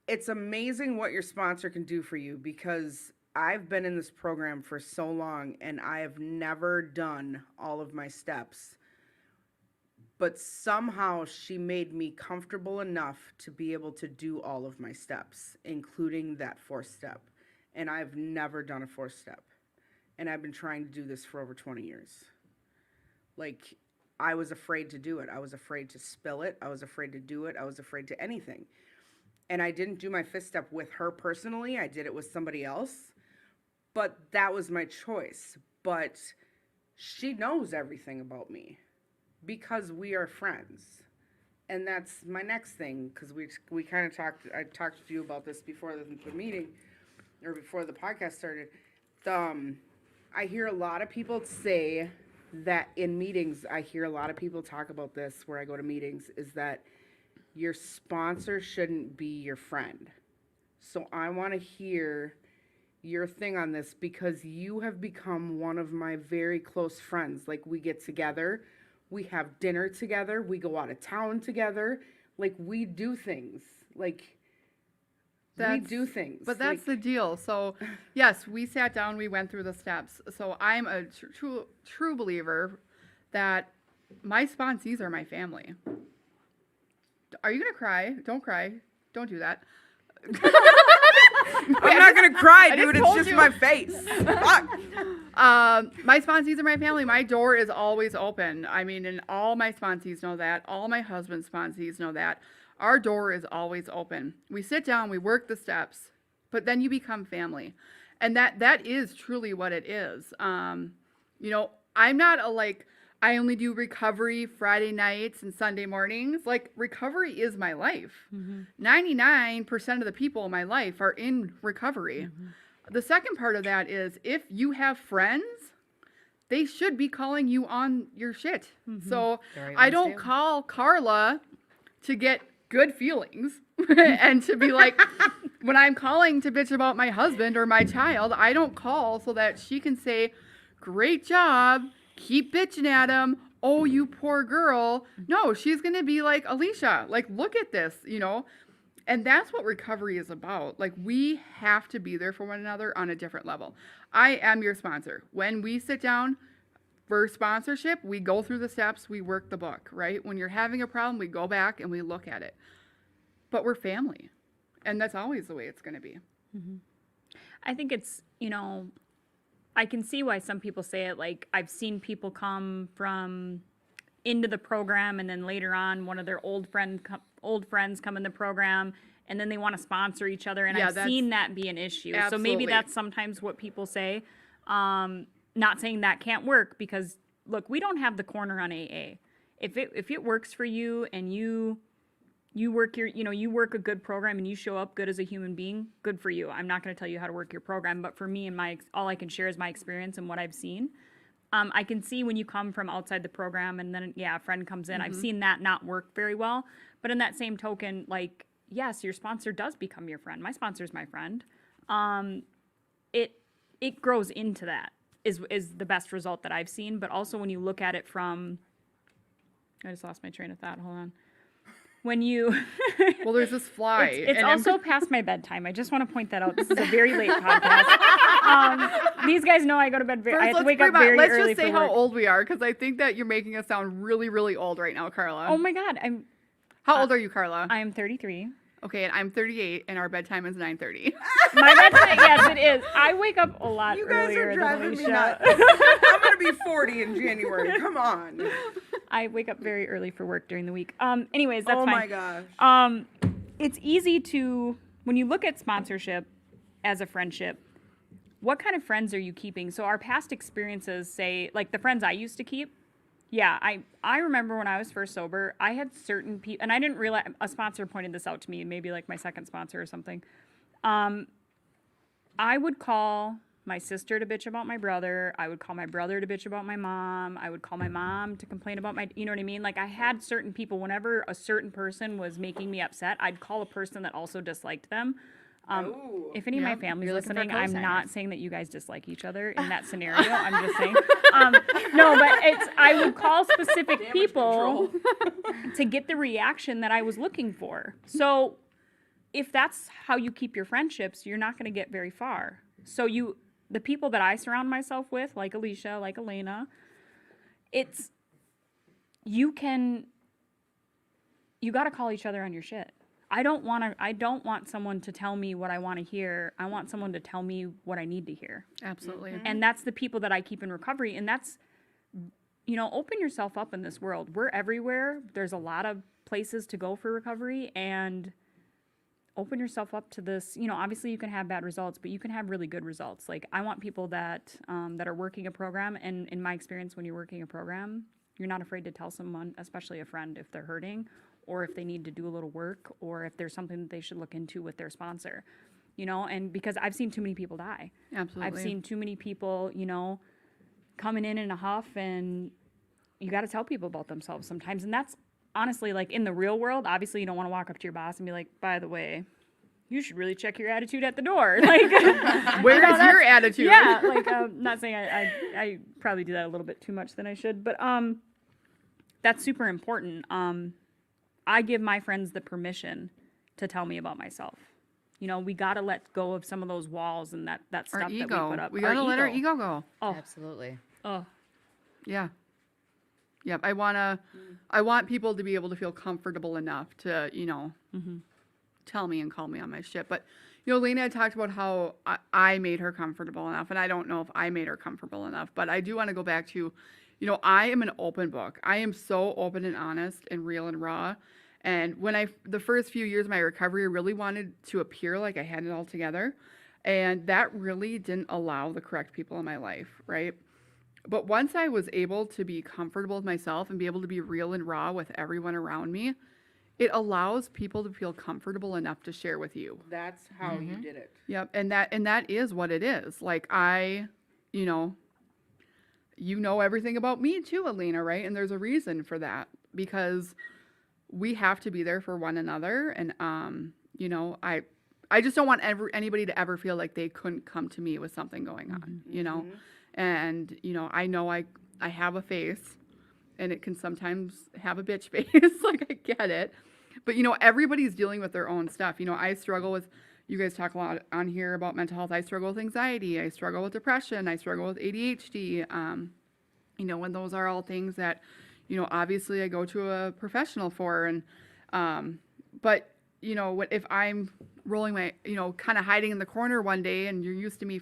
it's amazing what your sponsor can do for you, because I've been in this program for so long and I have never done all of my steps. But somehow she made me comfortable enough to be able to do all of my steps, including that 4th step. And I've never done a 4th step. And I've been trying to do this for over 20 years. Like, I was afraid to do it. I was afraid to spill it. I was afraid to do it. I was afraid to anything. And I didn't do my 5th step with her personally. I did it with somebody else. But that was my choice. But she knows everything about me because we are friends. And that's my next thing, because we kind of I talked to you about this before the meeting, or before the podcast started. I hear a lot of people say that in meetings, I hear a lot of people talk about this where I go to meetings, is that your sponsor shouldn't be your friend. So I want to hear your thing on this, because you have become one of my very close friends. Like, we get together, we have dinner together, we go out of town together, like, we do things. Like, we do things. But that's like, the deal. So, yes, we sat down, we went through the steps. So I'm a true believer that my sponsees are my family. Are you gonna cry? Don't cry. Don't do that. I'm not gonna cry, I just dude. It's told just you. my face. Fuck. My sponsees are my family. My door is always open. I mean, and all my sponsees know that. All my husband's sponsees know that. Our door is always open. We sit down, we work the steps, but then you become family, and that is truly what it is. You know, I'm not I only do recovery Friday nights and Sunday mornings. Like, recovery is my life. 99% of the people in my life are in recovery. The second part of that is if you have friends, they should be calling you on your shit. So The right I ones don't do. call Carla to get good feelings and to be like, when I'm calling to bitch about my husband or my child, I don't call so that she can say, great job, keep bitching at him. Oh, you poor girl. No, she's going to be like, Alicia, like, look at this, you know? And that's what recovery is about. Like, we have to be there for one another on a different level. I am your sponsor. When we sit down for sponsorship, we go through the steps, we work the book, right? When you're having a problem, we go back and we look at it. But we're family. And that's always the way it's going to be. I think it's, you know, I can see why some people say it. Like, I've seen people come from into the program, and then later on, one of their old friends come in the program, and then they want to sponsor each other. And Yeah, I've that's- seen that be an issue. So Absolutely. maybe that's sometimes what people say. Not saying that can't work, because look, we don't have the corner on AA. If it works for you and you work you work a good program and you show up good as a human being, good for you. I'm not going to tell you how to work your program, but for me and all I can share is my experience and what I've seen. I can see when you come from outside the program and then, a friend comes in. I've seen that not work very well. But in that same token, like, yes, your sponsor does become your friend. My sponsor is my friend. It grows into that is the best result that I've seen. But also when you look at it from, I just lost my train of thought. Hold on. When you, Well, there's this fly. it's and I'm- also past my bedtime. I just want to point that out. This is a very late podcast. These guys know I go to bed very. I have to wake up very Let's early just say for how work. old we are, because I think that you're making us sound really, really old right now, Carla. Oh my God, How old are you, Carla? I'm 33. Okay, and I'm 38, and our bedtime is 9:30. My bedtime, yes, it is. I wake up a lot You guys earlier are than driving me Alicia. nuts. I'm gonna be 40 in January. Come on. I wake up very early for work during the week. Anyways, that's Oh fine. my gosh. It's easy to, when you look at sponsorship as a friendship, what kind of friends are you keeping? So our past experiences say, like the friends I used to keep, I remember when I was first sober, I had certain people, and I didn't realize, a sponsor pointed this out to me, maybe like my second sponsor or something. I would call my sister to bitch about my brother. I would call my brother to bitch about my mom. I would call my mom to complain about you know what I mean? Like, I had certain people, whenever a certain person was making me upset, I'd call a person that also disliked them. Ooh. If any of my Yep, family's you're looking for listening, I'm cosigns. not saying that you guys dislike each other in that scenario. I'm just saying. No, but I would call specific people to get the reaction that I was looking for. So if that's how you keep your friendships, you're not going to get very far. So the people that I surround myself with, like Alicia, like Elena, you got to call each other on your shit. I don't want someone to tell me what I want to hear. I want someone to tell me what I need to hear. Absolutely. And that's the people that I keep in recovery. And that's, open yourself up in this world. We're everywhere. There's a lot of places to go for recovery, and open yourself up to this. Obviously you can have bad results, but you can have really good results. Like, I want people that are working a program. And in my experience, when you're working a program, you're not afraid to tell someone, especially a friend, if they're hurting, or if they need to do a little work, or if there's something that they should look into with their sponsor, and because I've seen too many people die. Absolutely. I've seen too many people, coming in a huff, and you got to tell people about themselves sometimes. And that's honestly, like, in the real world, obviously you don't want to walk up to your boss and be like, by the way, you should really check your attitude at the door. Like, Where is your attitude? yeah, like, not saying I probably do that a little bit too much than I should, but that's super important. I give my friends the permission to tell me about myself. You know, we got to let go of some of those walls and that Our stuff that we ego. put up. We gotta let our ego go. Oh, Absolutely. oh, Yeah. Yep. I want people to be able to feel comfortable enough to, tell me and call me on my shit. But, Lena had talked about how I made her comfortable enough, and I don't know if I made her comfortable enough, but I do want to go back to, I am an open book. I am so open and honest and real and raw. And the first few years of my recovery, I really wanted to appear like I had it all together. And that really didn't allow the correct people in my life, right? But once I was able to be comfortable with myself and be able to be real and raw with everyone around me, it allows people to feel comfortable enough to share with you. That's how you did it. Yep, and that is what it is. Like you know everything about me too, Alina, right? And there's a reason for that because we have to be there for one another. And I just don't want anybody to ever feel like they couldn't come to me with something going on, And I know I have a face, and it can sometimes have a bitch face. Like I get it, but everybody's dealing with their own stuff. I struggle with. You guys talk a lot on here about mental health. I struggle with anxiety. I struggle with depression. I struggle with ADHD. And those are all things that, obviously I go to a professional for. And, but, if I'm rolling my, kind of hiding in the corner one day and you're used to me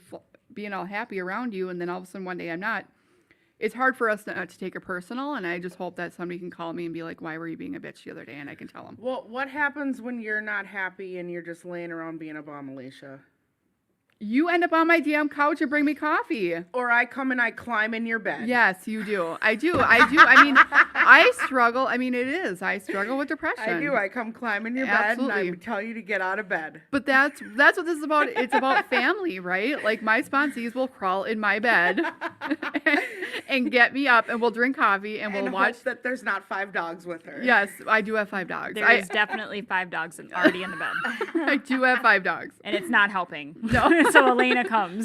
being all happy around you, and then all of a sudden one day I'm not, it's hard for us to take it personal. And I just hope that somebody can call me and be like, why were you being a bitch the other day? And I can tell them. Well, what happens when you're not happy and you're just laying around being a bum, Alicia? You end up on my damn couch and bring me coffee. Or I come and I climb in your bed. Yes, you do. I do. I mean, I struggle. I mean, it is. I struggle with depression. I do. I come climb in your bed and I Absolutely. tell you to get out of bed. But that's what this is about. It's about family, right? Like my sponsees will crawl in my bed and get me up, and we'll drink coffee and we'll And watch. hope that there's not 5 dogs with her. Yes, I do have 5 dogs. there is definitely 5 dogs already in the bed, I do have 5 dogs. and it's not helping. No. So Elena comes.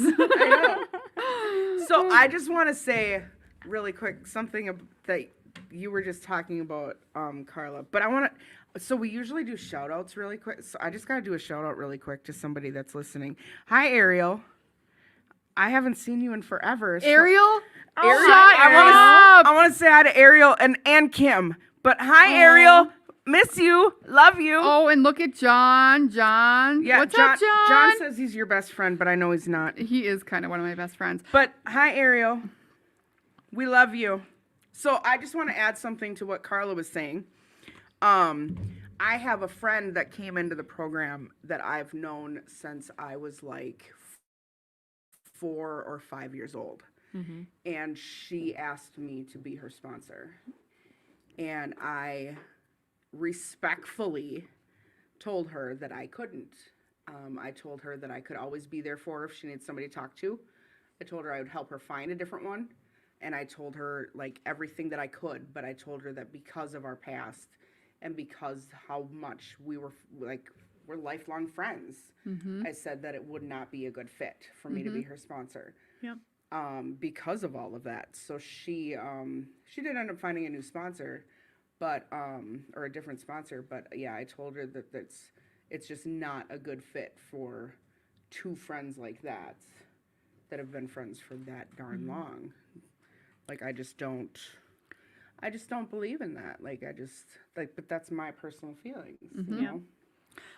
So I just want to say really quick something that you were just talking about, Carla. But I want to. So we usually do shout outs really quick. So I just got to do a shout out really quick to somebody that's listening. Hi, Ariel. I haven't seen you in forever. So Ariel? Ariel, Shut up. I want to say hi to Ariel and Kim. But hi, Ariel. Miss you. Love you. Oh, and look at John. Yeah, What's up, John? John says he's your best friend, but I know he's not. He is kind of one of my best friends. But hi, Ariel. We love you. So I just want to add something to what Carla was saying. I have a friend that came into the program that I've known since I was like 4 or 5 years old. And she asked me to be her sponsor. And I respectfully told her that I couldn't. I told her that I could always be there for her if she needs somebody to talk to. I told her I would help her find a different one. And I told her like everything that I could, but I told her that because of our past and because how much we're lifelong friends, I said that it would not be a good fit for me to be her sponsor. Yep. Because of all of that. So she did end up finding a new sponsor, but or a different sponsor, but yeah, I told her that it's just not a good fit for 2 friends like that have been friends for that darn long. Like I just don't believe in that. But that's my personal feelings, you know?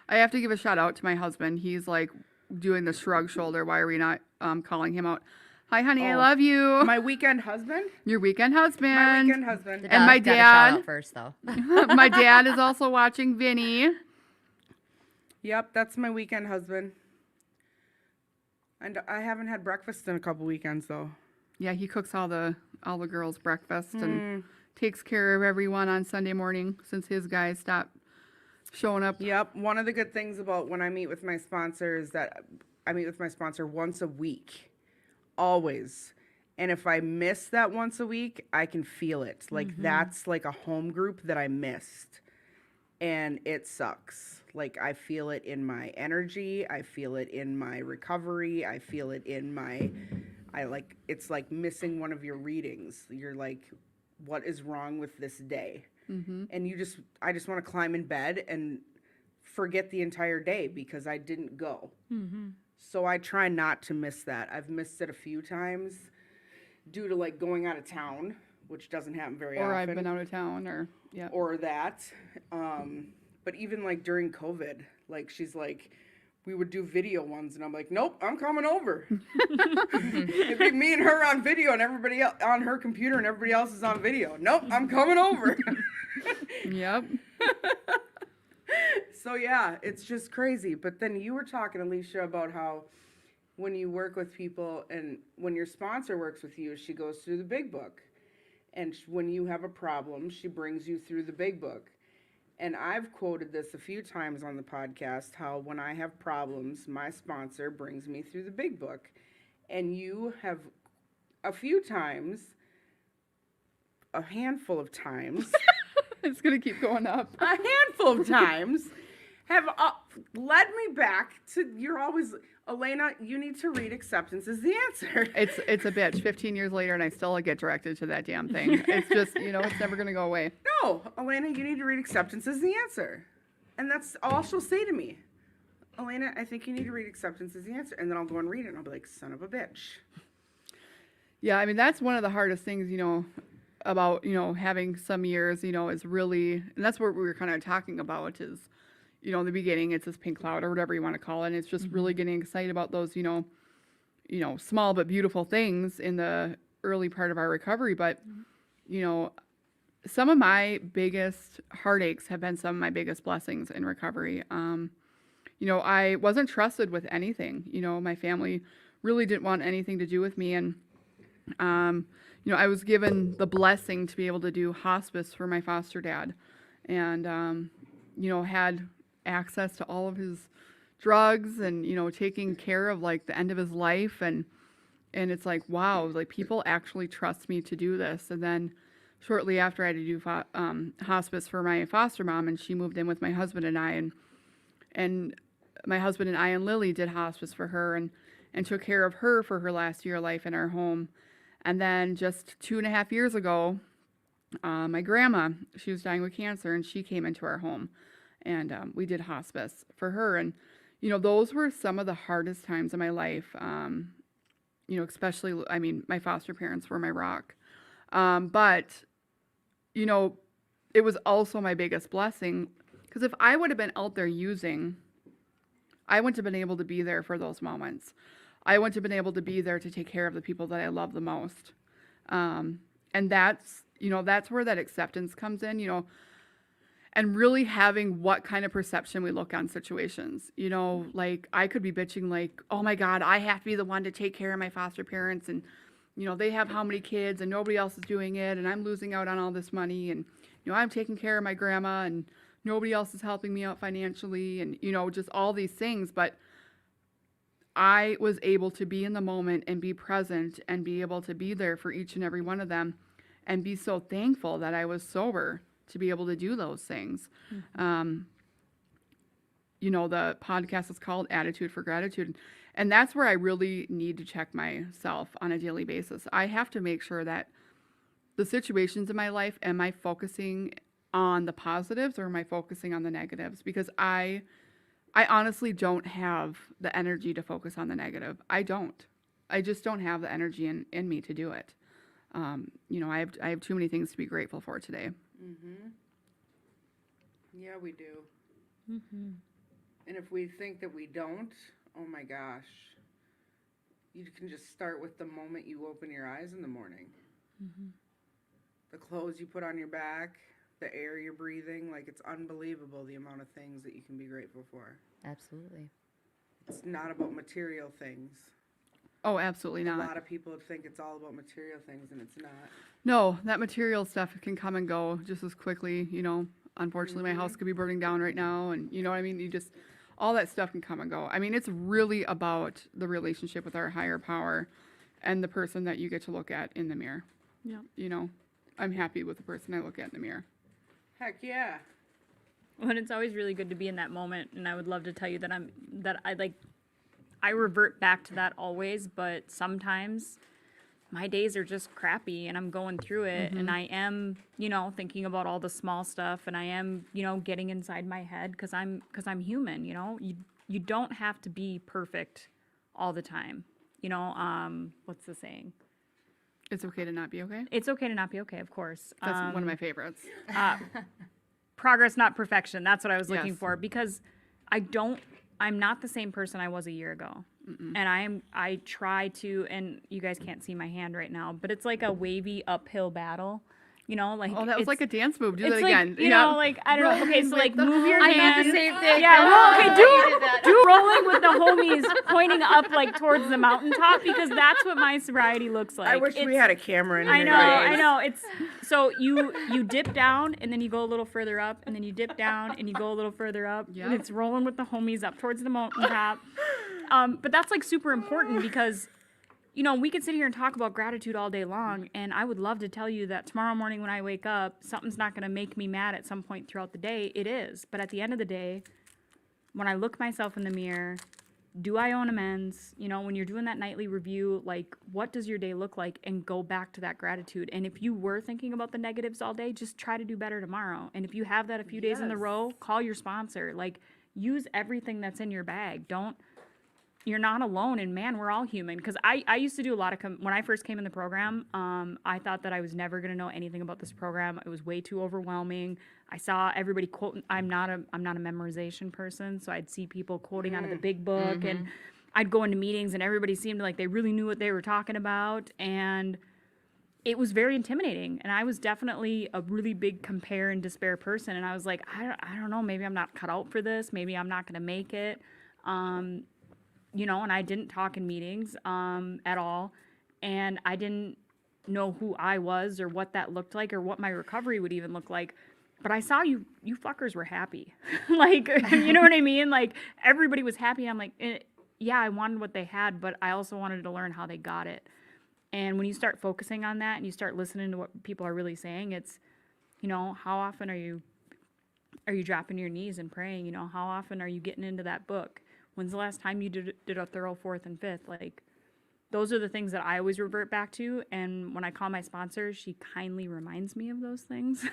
I have to give a shout out to my husband. He's like doing the shrug shoulder. Why are we not calling him out? Hi, honey, I love you. My weekend husband? Your weekend husband. My weekend husband. The And my dog's gotta shout dad. out first, though. My dad is also watching Vinny. Yep, that's my weekend husband. And I haven't had breakfast in a couple weekends though. Yeah, he cooks all the girls breakfast and takes care of everyone on Sunday morning since his guys stopped showing up. Yep. One of the good things about when I meet with my sponsor is that I meet with my sponsor once a week. Always. And if I miss that once a week, I can feel it. Like that's like a home group that I missed. And it sucks. Like I feel it in my energy, I feel it in my recovery, I feel it in my it's like missing one of your readings. You're like, what is wrong with this day? And I just want to climb in bed and forget the entire day because I didn't go. So I try not to miss that. I've missed it a few times due to like going out of town, which doesn't happen very Or often. I've been out of town, or yeah. Or that. But even like during COVID, like she's like, we would do video ones, and I'm like, nope, I'm coming over. It'd be me and her on video, and everybody else on her computer, and everybody else is on video. Nope, I'm coming over. Yep. So yeah, it's just crazy. But then you were talking, Alicia, about how when you work with people and when your sponsor works with you, she goes through the big book. And when you have a problem, she brings you through the big book. And I've quoted this a few times on the podcast, how when I have problems, my sponsor brings me through the big book. And you have a few times, a handful of times, It's going to keep going up. a handful of times, have led me back to, you're always, Elena, you need to read Acceptance is the Answer. It's a bitch. 15 years later, and I still get directed to that damn thing. It's just, it's never going to go away. No, Elena, you need to read Acceptance is the Answer. And that's all she'll say to me. Elena, I think you need to read Acceptance is the Answer. And then I'll go and read it, and I'll be like, son of a bitch. Yeah, I mean, that's one of the hardest things, about, having some years, is really, and that's what we were kind of talking about is, in the beginning, it's this pink cloud or whatever you want to call it. And it's just really getting excited about those, small but beautiful things in the early part of our recovery. But, some of my biggest heartaches have been some of my biggest blessings in recovery. I wasn't trusted with anything. My family really didn't want anything to do with me. And, I was given the blessing to be able to do hospice for my foster dad and, had access to all of his drugs and, taking care of like the end of his life. And it's like, wow, like people actually trust me to do this. And then shortly after I had to do hospice for my foster mom, and she moved in with my husband and I, and my husband and I and Lily did hospice for her and took care of her for her last year of life in our home. And then just 2.5 years ago, my grandma, she was dying with cancer, and she came into our home, and we did hospice for her. And, those were some of the hardest times in my life, especially, I mean, my foster parents were my rock. But, it was also my biggest blessing, because if I would have been out there using, I wouldn't have been able to be there for those moments. I wouldn't have been able to be there to take care of the people that I love the most. And that's where that acceptance comes in, and really having what kind of perception we look on situations. Like I could be bitching like, oh my God, I have to be the one to take care of my foster parents. And, they have how many kids and nobody else is doing it. And I'm losing out on all this money. And, I'm taking care of my grandma and nobody else is helping me out financially. And, just all these things. But I was able to be in the moment and be present and be able to be there for each and every one of them and be so thankful that I was sober to be able to do those things. The podcast is called Attitude for Gratitude. And that's where I really need to check myself on a daily basis. I have to make sure that the situations in my life, am I focusing on the positives or am I focusing on the negatives? Because I honestly don't have the energy to focus on the negative. I don't. I just don't have the energy in me to do it. I have too many things to be grateful for today. Mm-hmm. Yeah, we do. Mm-hmm. And if we think that we don't, oh my gosh. You can just start with the moment you open your eyes in the morning. Mm-hmm. The clothes you put on your back, the air you're breathing, like it's unbelievable the amount of things that you can be grateful for. Absolutely. It's not about material things. Oh, absolutely A not. lot of people think it's all about material things, and it's not. No, that material stuff can come and go just as quickly. Unfortunately, my house could be burning down right now, and you know what I mean? All that stuff can come and go. I mean, it's really about the relationship with our higher power and the person that you get to look at in the mirror. Yeah. I'm happy with the person I look at in the mirror. Heck yeah. Well, and it's always really good to be in that moment, and I would love to tell you that I revert back to that always, but sometimes my days are just crappy and I'm going through it and I am, thinking about all the small stuff and I am, getting inside my head because I'm human, you don't have to be perfect all the time. What's the saying? It's okay to not be okay. It's okay to not be okay, of course. That's one of my favorites. Progress, not perfection. That's what I was looking Yes. for because I'm not the same person I was a year ago. And I try to, and you guys can't see my hand right now, but it's like a wavy uphill battle. Like Oh, that was like a dance move. Do it's that like, again. like I don't know. Okay, so like move your I hand. did the same thing. Yeah, Oh, okay, you did that. do rolling with the homies pointing up like towards the mountaintop because that's what my sobriety looks like. I wish we It's- had a camera in I here. know, guys. I know. It's so you dip down and then you go a little further up and then you dip down and you go a little further up and Yep. it's rolling with the homies up towards the mountaintop. But that's like super important because we could sit here and talk about gratitude all day long, and I would love to tell you that tomorrow morning when I wake up, something's not going to make me mad at some point throughout the day. It is. But at the end of the day, when I look myself in the mirror, do I own amends? When you're doing that nightly review, like, what does your day look like? And go back to that gratitude. And if you were thinking about the negatives all day, just try to do better tomorrow. And if you have that a few days in the Yes. row, call your sponsor. Like, use everything that's in your bag. You're not alone, and man, we're all human. Because I used to do a lot of, when I first came in the program, I thought that I was never going to know anything about this program. It was way too overwhelming. I saw everybody quoting, I'm not a memorization person, so I'd see people quoting out of the big book, and I'd go into meetings, and everybody seemed like they really knew what they were talking about, and it was very intimidating. And I was definitely a really big compare and despair person, and I was like, I don't know, maybe I'm not cut out for this, maybe I'm not going to make it. And I didn't talk in meetings at all. And I didn't know who I was or what that looked like or what my recovery would even look like. But I saw you fuckers were happy. Like, you know what I mean? Like, everybody was happy. I'm like, yeah, I wanted what they had, but I also wanted to learn how they got it. And when you start focusing on that and you start listening to what people are really saying, it's, how often are you dropping your knees and praying? How often are you getting into that book? When's the last time you did a thorough fourth and fifth? Like, those are the things that I always revert back to. And when I call my sponsor, she kindly reminds me of those things.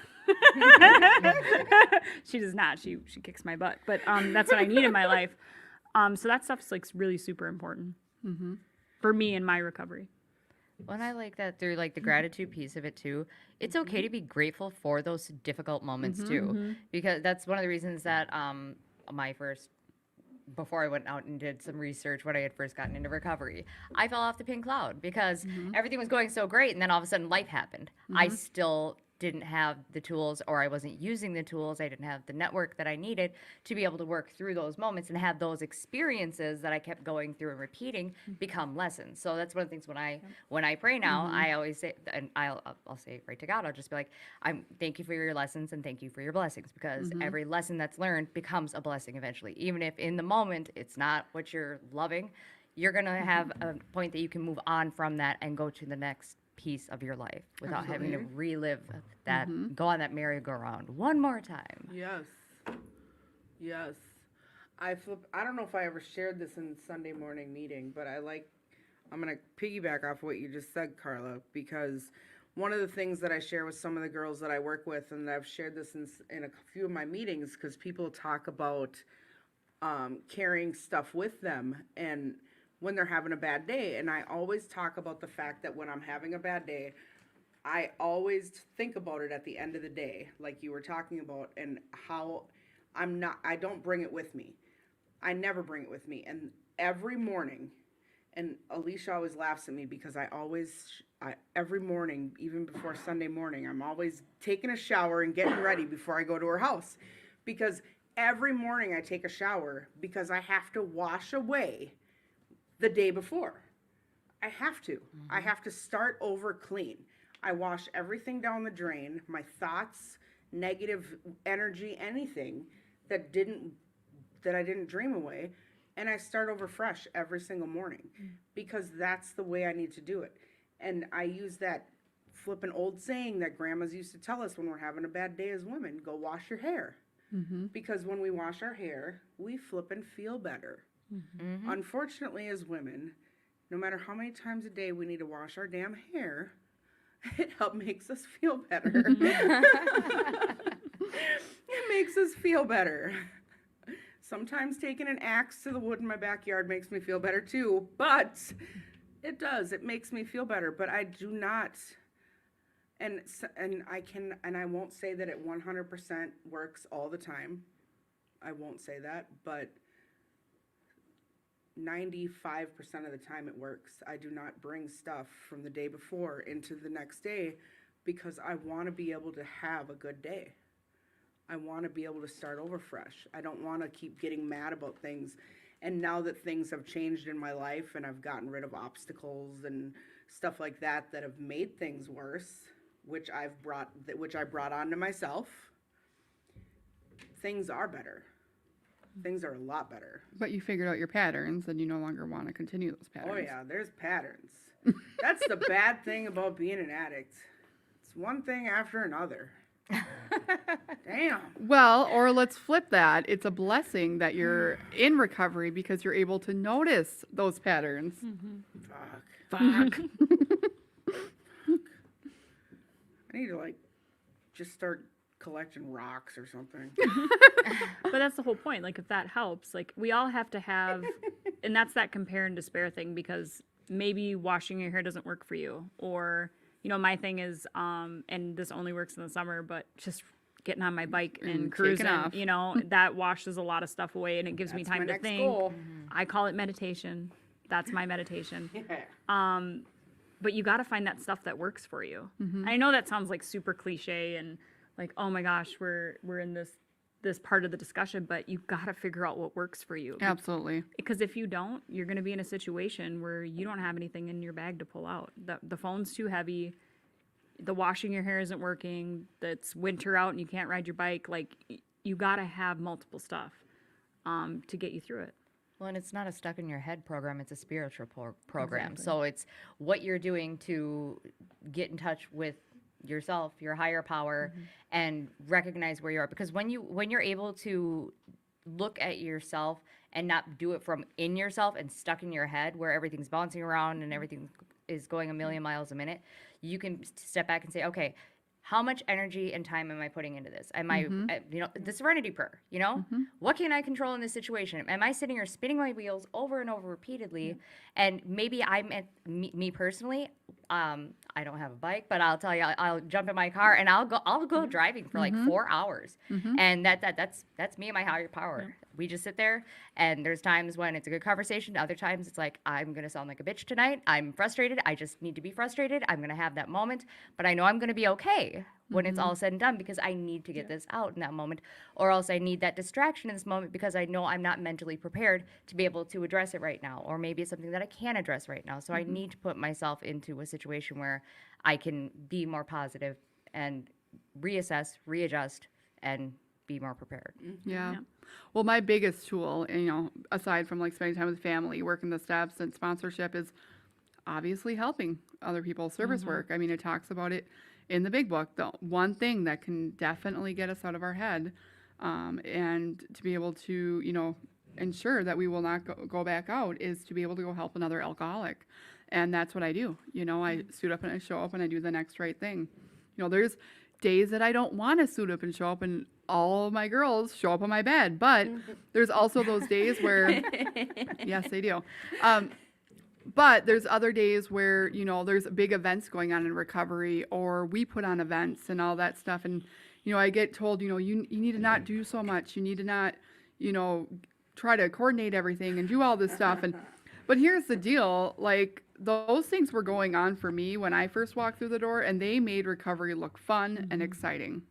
She does not. She kicks my butt. But that's what I need in my life. So that stuff's like really super important for me in my recovery. When I like that through like the gratitude piece of it too, it's okay to be grateful for those difficult moments too, because that's one of the reasons that before I went out and did some research when I had first gotten into recovery, I fell off the pink cloud because everything was going so great, and then all of a sudden life happened. I still didn't have the tools, or I wasn't using the tools. I didn't have the network that I needed to be able to work through those moments and have those experiences that I kept going through and repeating become lessons. So that's one of the things when I pray now, I always say, and I'll say right to God, I'll just be like, thank you for your lessons and thank you for your blessings, because every lesson that's learned becomes a blessing eventually. Even if in the moment it's not what you're loving, you're gonna have a point that you can move on from that and go to the next piece of your life without having to relive that, go on that merry-go-round one more time. Yes. Yes. I don't know if I ever shared this in Sunday morning meeting, but I'm going to piggyback off what you just said, Carla, because one of the things that I share with some of the girls that I work with, and I've shared this in a few of my meetings, because people talk about carrying stuff with them and when they're having a bad day. And I always talk about the fact that when I'm having a bad day, I always think about it at the end of the day, like you were talking about, and how I don't bring it with me. I never bring it with me. And every morning, and Alicia always laughs at me because every morning, even before Sunday morning, I'm always taking a shower and getting ready before I go to her house. Because every morning I take a shower because I have to wash away the day before. I have to. I have to start over clean. I wash everything down the drain, my thoughts, negative energy, anything that I didn't dream away, and I start over fresh every single morning, because that's the way I need to do it. And I use that flippin' old saying that grandmas used to tell us when we're having a bad day as women: go wash your hair. Because when we wash our hair, we flippin' feel better. Unfortunately, as women, no matter how many times a day we need to wash our damn hair, it makes us feel better. It makes us feel better. Sometimes taking an axe to the wood in my backyard makes me feel better too, but it does. It makes me feel better, but I do not, and I won't say that it 100% works all the time. I won't say that, but 95% of the time it works. I do not bring stuff from the day before into the next day because I want to be able to have a good day. I want to be able to start over fresh. I don't want to keep getting mad about things. And now that things have changed in my life and I've gotten rid of obstacles and stuff like that that have made things worse, which I brought onto myself, things are better. Things are a lot better. But you figured out your patterns and you no longer want to continue those patterns. Oh yeah, there's patterns. That's the bad thing about being an addict. It's one thing after another. Damn. Well, or let's flip that. It's a blessing that you're in recovery because you're able to notice those patterns. Fuck. Fuck. I need to just start collecting rocks or something. But that's the whole point. Like, if that helps, like, we all have to have, and that's that compare and despair thing, because maybe washing your hair doesn't work for you, or, you know, my thing is, and this only works in the summer, but just getting on my bike and taking cruising, off. you know, that washes a lot of stuff away, and it gives me That's my time to next think. goal. I call it meditation. That's my meditation. Yeah. But you got to find that stuff that works for you. I know that sounds like super cliche and like, oh my gosh, we're in this part of the discussion, but you got to figure out what works for you. Absolutely. Because if you don't, you're going to be in a situation where you don't have anything in your bag to pull out. The phone's too heavy. The washing your hair isn't working. It's winter out and you can't ride your bike. Like, you got to have multiple stuff to get you through it. Well, and it's not a stuck in your head program, it's a spiritual program. So it's what you're doing to get in touch with yourself, your higher power, and recognize where you are. Because when you're able to look at yourself and not do it from in yourself and stuck in your head where everything's bouncing around and everything is going a million miles a minute, you can step back and say, okay, how much energy and time am I putting into this? Am I, the serenity prayer, what can I control in this situation? Am I sitting here spinning my wheels over and over repeatedly? And maybe me personally, I don't have a bike, but I'll tell you, I'll jump in my car and I'll go driving for like 4 hours. And that's me and my higher power. We just sit there, and there's times when it's a good conversation. Other times it's like, I'm going to sound like a bitch tonight. I'm frustrated. I just need to be frustrated. I'm going to have that moment, but I know I'm going to be okay when it's all said and done because I need to get this out in that moment, or else I need that distraction in this moment because I know I'm not mentally prepared to be able to address it right now, or maybe it's something that I can address right now. So I need to put myself into a situation where I can be more positive and reassess, readjust, and be more prepared. Yeah. Well, my biggest tool, aside from like spending time with family, working the steps and sponsorship, is obviously helping other people, service work. I mean, it talks about it in the big book. The one thing that can definitely get us out of our head, and to be able to, ensure that we will not go back out, is to be able to go help another alcoholic. And that's what I do. I suit up and I show up and I do the next right thing. There's days that I don't want to suit up and show up and all my girls show up on my bed, but there's also those days where, yes, they do. But there's other days where, there's big events going on in recovery, or we put on events and all that stuff. And, I get told, you need to not do so much. You need to not, try to coordinate everything and do all this stuff. But here's the deal, like, those things were going on for me when I first walked through the door, and they made recovery look fun and exciting.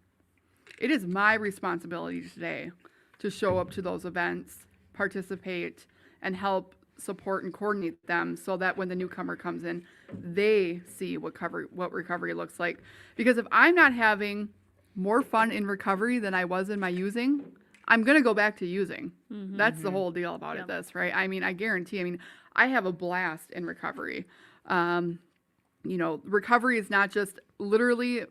It is my responsibility today to show up to those events, participate, and help support and coordinate them so that when the newcomer comes in, they see what recovery looks like. Because if I'm not having more fun in recovery than I was in my using, I'm going to go back to using. That's the whole deal about it, this, right? I mean, I guarantee, I have a blast in recovery. Recovery is not just literally,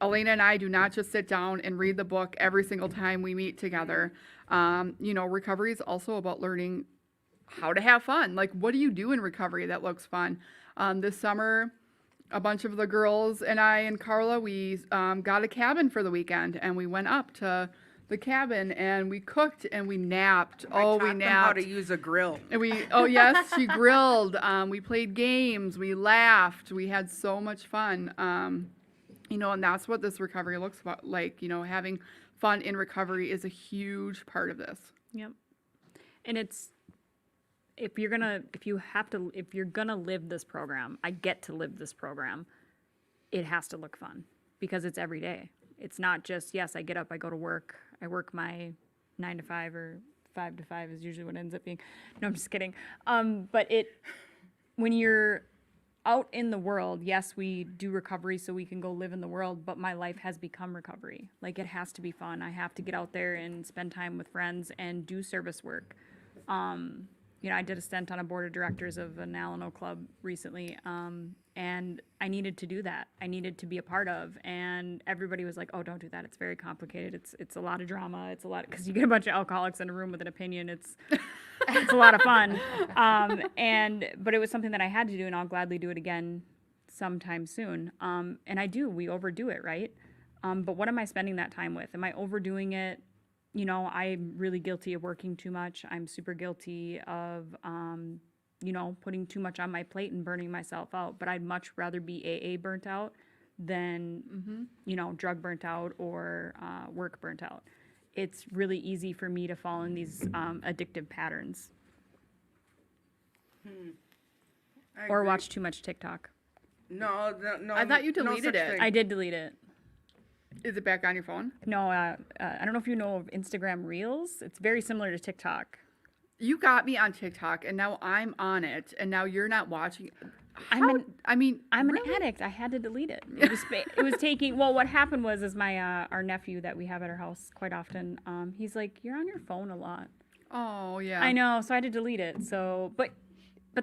Elena and I do not just sit down and read the book every single time we meet together. Recovery is also about learning how to have fun. Like, what do you do in recovery that looks fun? This summer, a bunch of the girls and I and Carla, we got a cabin for the weekend, and we went up to the cabin and we cooked and we napped. I Oh, taught we them how napped. to use a grill. And oh yes, she grilled. We played games. We laughed. We had so much fun. And that's what this recovery looks like. Having fun in recovery is a huge part of this. Yep. And it's if you're gonna live this program, I get to live this program. It has to look fun because it's every day. It's not just, yes, I get up, I go to work, I work my 9 to 5 or 5 to 5 is usually what it ends up being. No, I'm just kidding. But when you're out in the world, yes, we do recovery so we can go live in the world, but my life has become recovery. Like, it has to be fun. I have to get out there and spend time with friends and do service work. I did a stint on a board of directors of an Alano club recently, and I needed to do that. I needed to be a part of, and everybody was like, "Oh, don't do that. It's very complicated. It's a lot of drama. It's a lot because you get a bunch of alcoholics in a room with an opinion. It's a lot of fun." But it was something that I had to do, and I'll gladly do it again sometime soon. And I do. We overdo it, right? But what am I spending that time with? Am I overdoing it? I'm really guilty of working too much. I'm super guilty of, putting too much on my plate and burning myself out. But I'd much rather be AA burnt out than, drug burnt out or work burnt out. It's really easy for me to fall in these addictive patterns. I Or agree. watch too much TikTok. No. I thought you no deleted such it. thing. I did delete it. Is it back on your phone? No, I don't know if you know of Instagram Reels. It's very similar to TikTok. You got me on TikTok, and now I'm on it, and now you're not watching. I'm an Really? addict. I had to delete it. It was taking. Well, what happened was my our nephew that we have at our house quite often. He's like, "You're on your phone a lot." Oh yeah. I know, so I had to delete it. So, but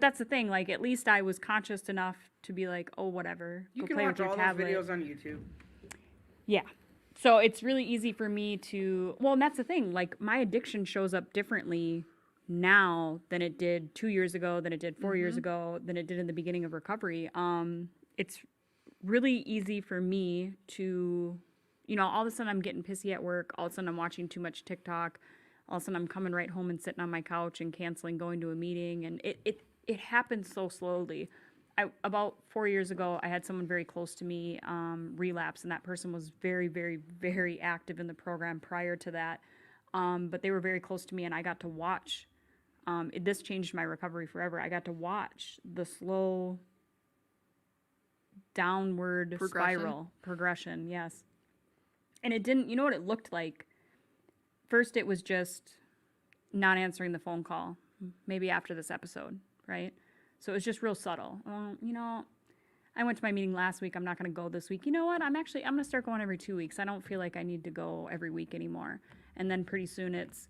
that's the thing. Like, at least I was conscious enough to be like, "Oh, whatever. You Go can play watch with your all tablet." those videos on YouTube. Yeah. So it's really easy for me to, well, and that's the thing, like, my addiction shows up differently now than it did 2 years ago, than it did 4 years ago, than it did in the beginning of recovery. It's really easy for me to, all of a sudden I'm getting pissy at work. All of a sudden I'm watching too much TikTok. All of a sudden I'm coming right home and sitting on my couch and canceling going to a meeting. And it happens so slowly. About 4 years ago, I had someone very close to me relapse, and that person was very, very, very active in the program prior to that. But they were very close to me, and I got to watch. This changed my recovery forever. I got to watch the slow downward progression. Yes. And it didn't, you know what it looked like? First, it was just not answering the phone call, maybe after this episode, right? So it was just real subtle. I went to my meeting last week. I'm not going to go this week. You know what? I'm going to start going every 2 weeks. I don't feel like I need to go every week anymore. And then pretty soon it's,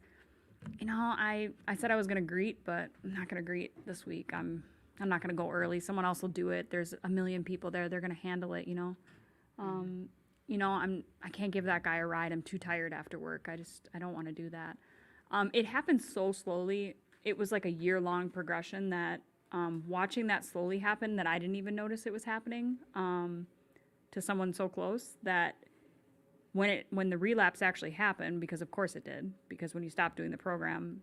I said I was going to greet, but I'm not going to greet this week. I'm not going to go early. Someone else will do it. There's a million people there. They're going to handle it, I can't give that guy a ride. I'm too tired after work. I don't want to do that. It happened so slowly. It was like a year-long progression that watching that slowly happen, that I didn't even notice it was happening to someone so close, that when the relapse actually happened, because of course it did, because when you stop doing the program,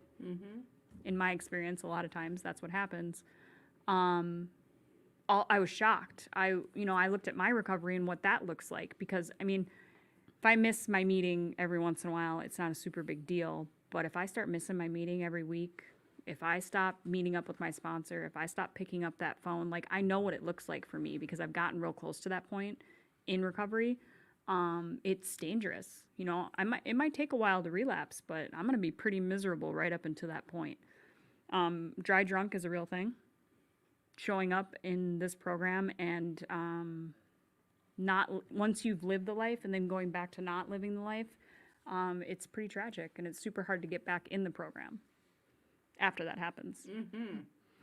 in my experience, a lot of times that's what happens. I was shocked. I looked at my recovery and what that looks like, because if I miss my meeting every once in a while, it's not a super big deal. But if I start missing my meeting every week, if I stop meeting up with my sponsor, if I stop picking up that phone, like, I know what it looks like for me because I've gotten real close to that point in recovery. It's dangerous. It might take a while to relapse, but I'm going to be pretty miserable right up until that point. Dry drunk is a real thing. Showing up in this program and not, once you've lived the life and then going back to not living the life, it's pretty tragic, and it's super hard to get back in the program after that happens.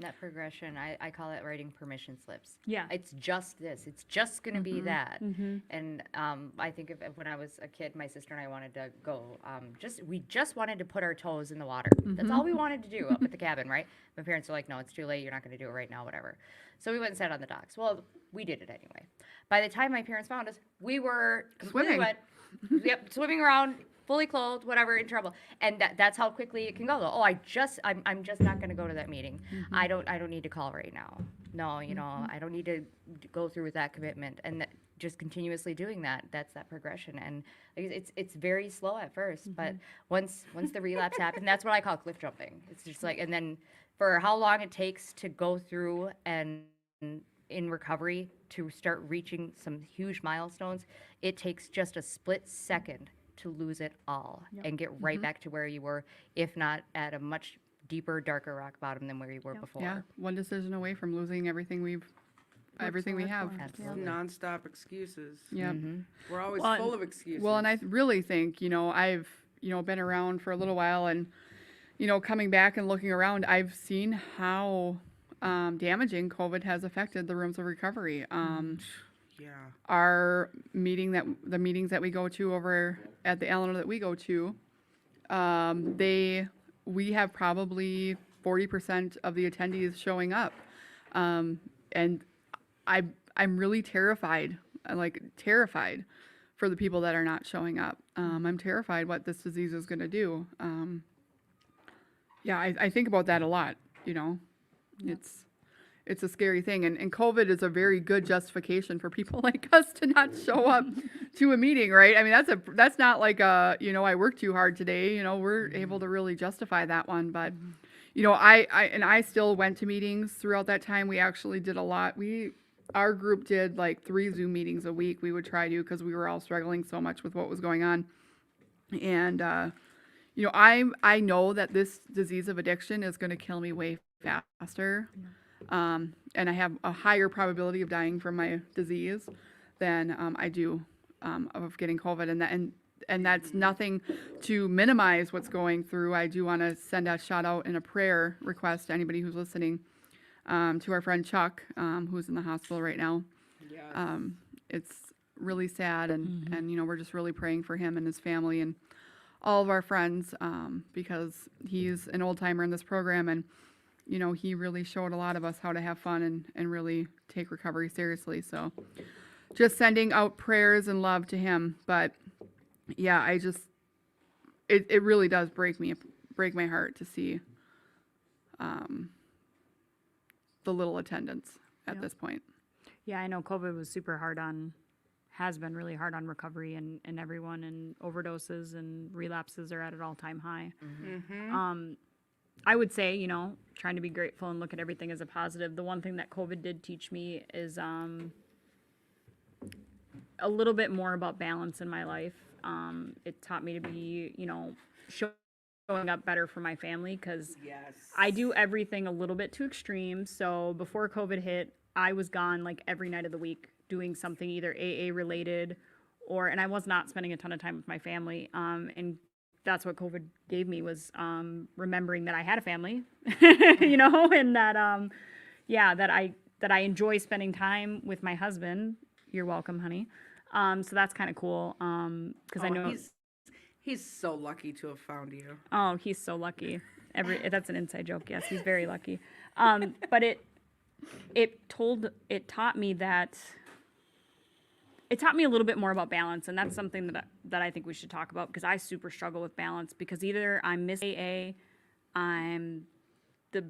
That progression, I call it writing permission slips. Yeah. It's just this. It's just going to be that. Mm-hmm. And I think of when I was a kid, my sister and I wanted to go. We just wanted to put our toes in the water. That's all we wanted to do up at the cabin, right? My parents were like, "No, it's too late. You're not going to do it right now. Whatever." So we went and sat on the docks. Well, we did it anyway. By the time my parents found us, we were completely Swimming. wet. Yep, swimming around, fully clothed, whatever, in trouble. And that's how quickly it can go. Though. Oh, I'm just not going to go to that meeting. I don't need to call right now. No, I don't need to go through with that commitment. And just continuously doing that, that's that progression. And it's very slow at first, but once the relapse happens, that's what I call cliff jumping. It's just like, and then for how long it takes to go through and in recovery to start reaching some huge milestones, it takes just a split second to lose it all and get right back to where you were, if not at a much deeper, darker rock bottom than where you were before. Yeah, one decision away from losing everything we have. Absolutely. Non-stop excuses. Yeah. We're always Well, full of excuses. Well, and I really think, I've, been around for a little while and, coming back and looking around, I've seen how damaging COVID has affected the rooms of recovery. yeah. The meetings that we go to over at the Eleanor that we go to, we have probably 40% of the attendees showing up. And I'm really terrified, terrified for the people that are not showing up. I'm terrified what this disease is going to do. I think about that a lot, It's a scary thing. And COVID is a very good justification for people like us to not show up to a meeting, right? I mean, that's not like I worked too hard today, we're able to really justify that one. But, I still went to meetings throughout that time. We actually did a lot. Our group did like 3 Zoom meetings a week. We would try to, because we were all struggling so much with what was going on. And, I know that this disease of addiction is going to kill me way faster. And I have a higher probability of dying from my disease than I do of getting COVID. And that's nothing to minimize what's going through. I do want to send a shout out and a prayer request to anybody who's listening, to our friend Chuck, who's in the hospital right now. Yes. It's really sad, and we're just really praying for him and his family and all of our friends, because he's an old timer in this program, and he really showed a lot of us how to have fun and really take recovery seriously. So just sending out prayers and love to him. But yeah, it really does break my heart to see the little attendance at this point. Yeah, I know COVID was has been really hard on recovery and everyone, and overdoses and relapses are at an all-time high. I would say, trying to be grateful and look at everything as a positive. The one thing that COVID did teach me is a little bit more about balance in my life. It taught me to be, showing up better for my family, because Yes. I do everything a little bit too extreme. So before COVID hit, I was gone like every night of the week doing something either AA related and I was not spending a ton of time with my family. And that's what COVID gave me, was remembering that I had a family, and that, that I enjoy spending time with my husband. You're welcome, honey. So that's kind of cool. Cause I know he's so lucky to have found you. Oh, he's so lucky. That's an inside joke. Yes, he's very lucky. But it taught me a little bit more about balance, and that's something that I think we should talk about, because I super struggle with balance, because either I'm Miss AA, I'm the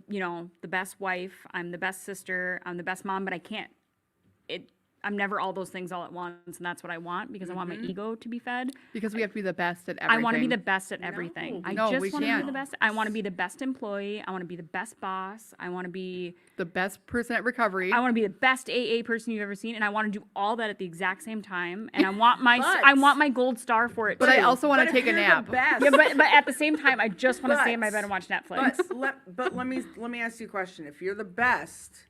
best wife, I'm the best sister, I'm the best mom, but I'm never all those things all at once, and that's what I want, because I want my ego to be fed. Because we have to be the best at everything. I want to be the best at everything. I No, just we want to be can't. the best. I want to be the best employee. I want to be the best boss. I want to be The best person at recovery. I want to be the best AA person you've ever seen, and I want to do all that at the exact same time. And I want But- I want my gold star for it But too. I also want But to if take a you're the nap. best- yeah, but at the same time, I just want to stay in my But- bed and watch Netflix. But let me ask you a question. If you're the best,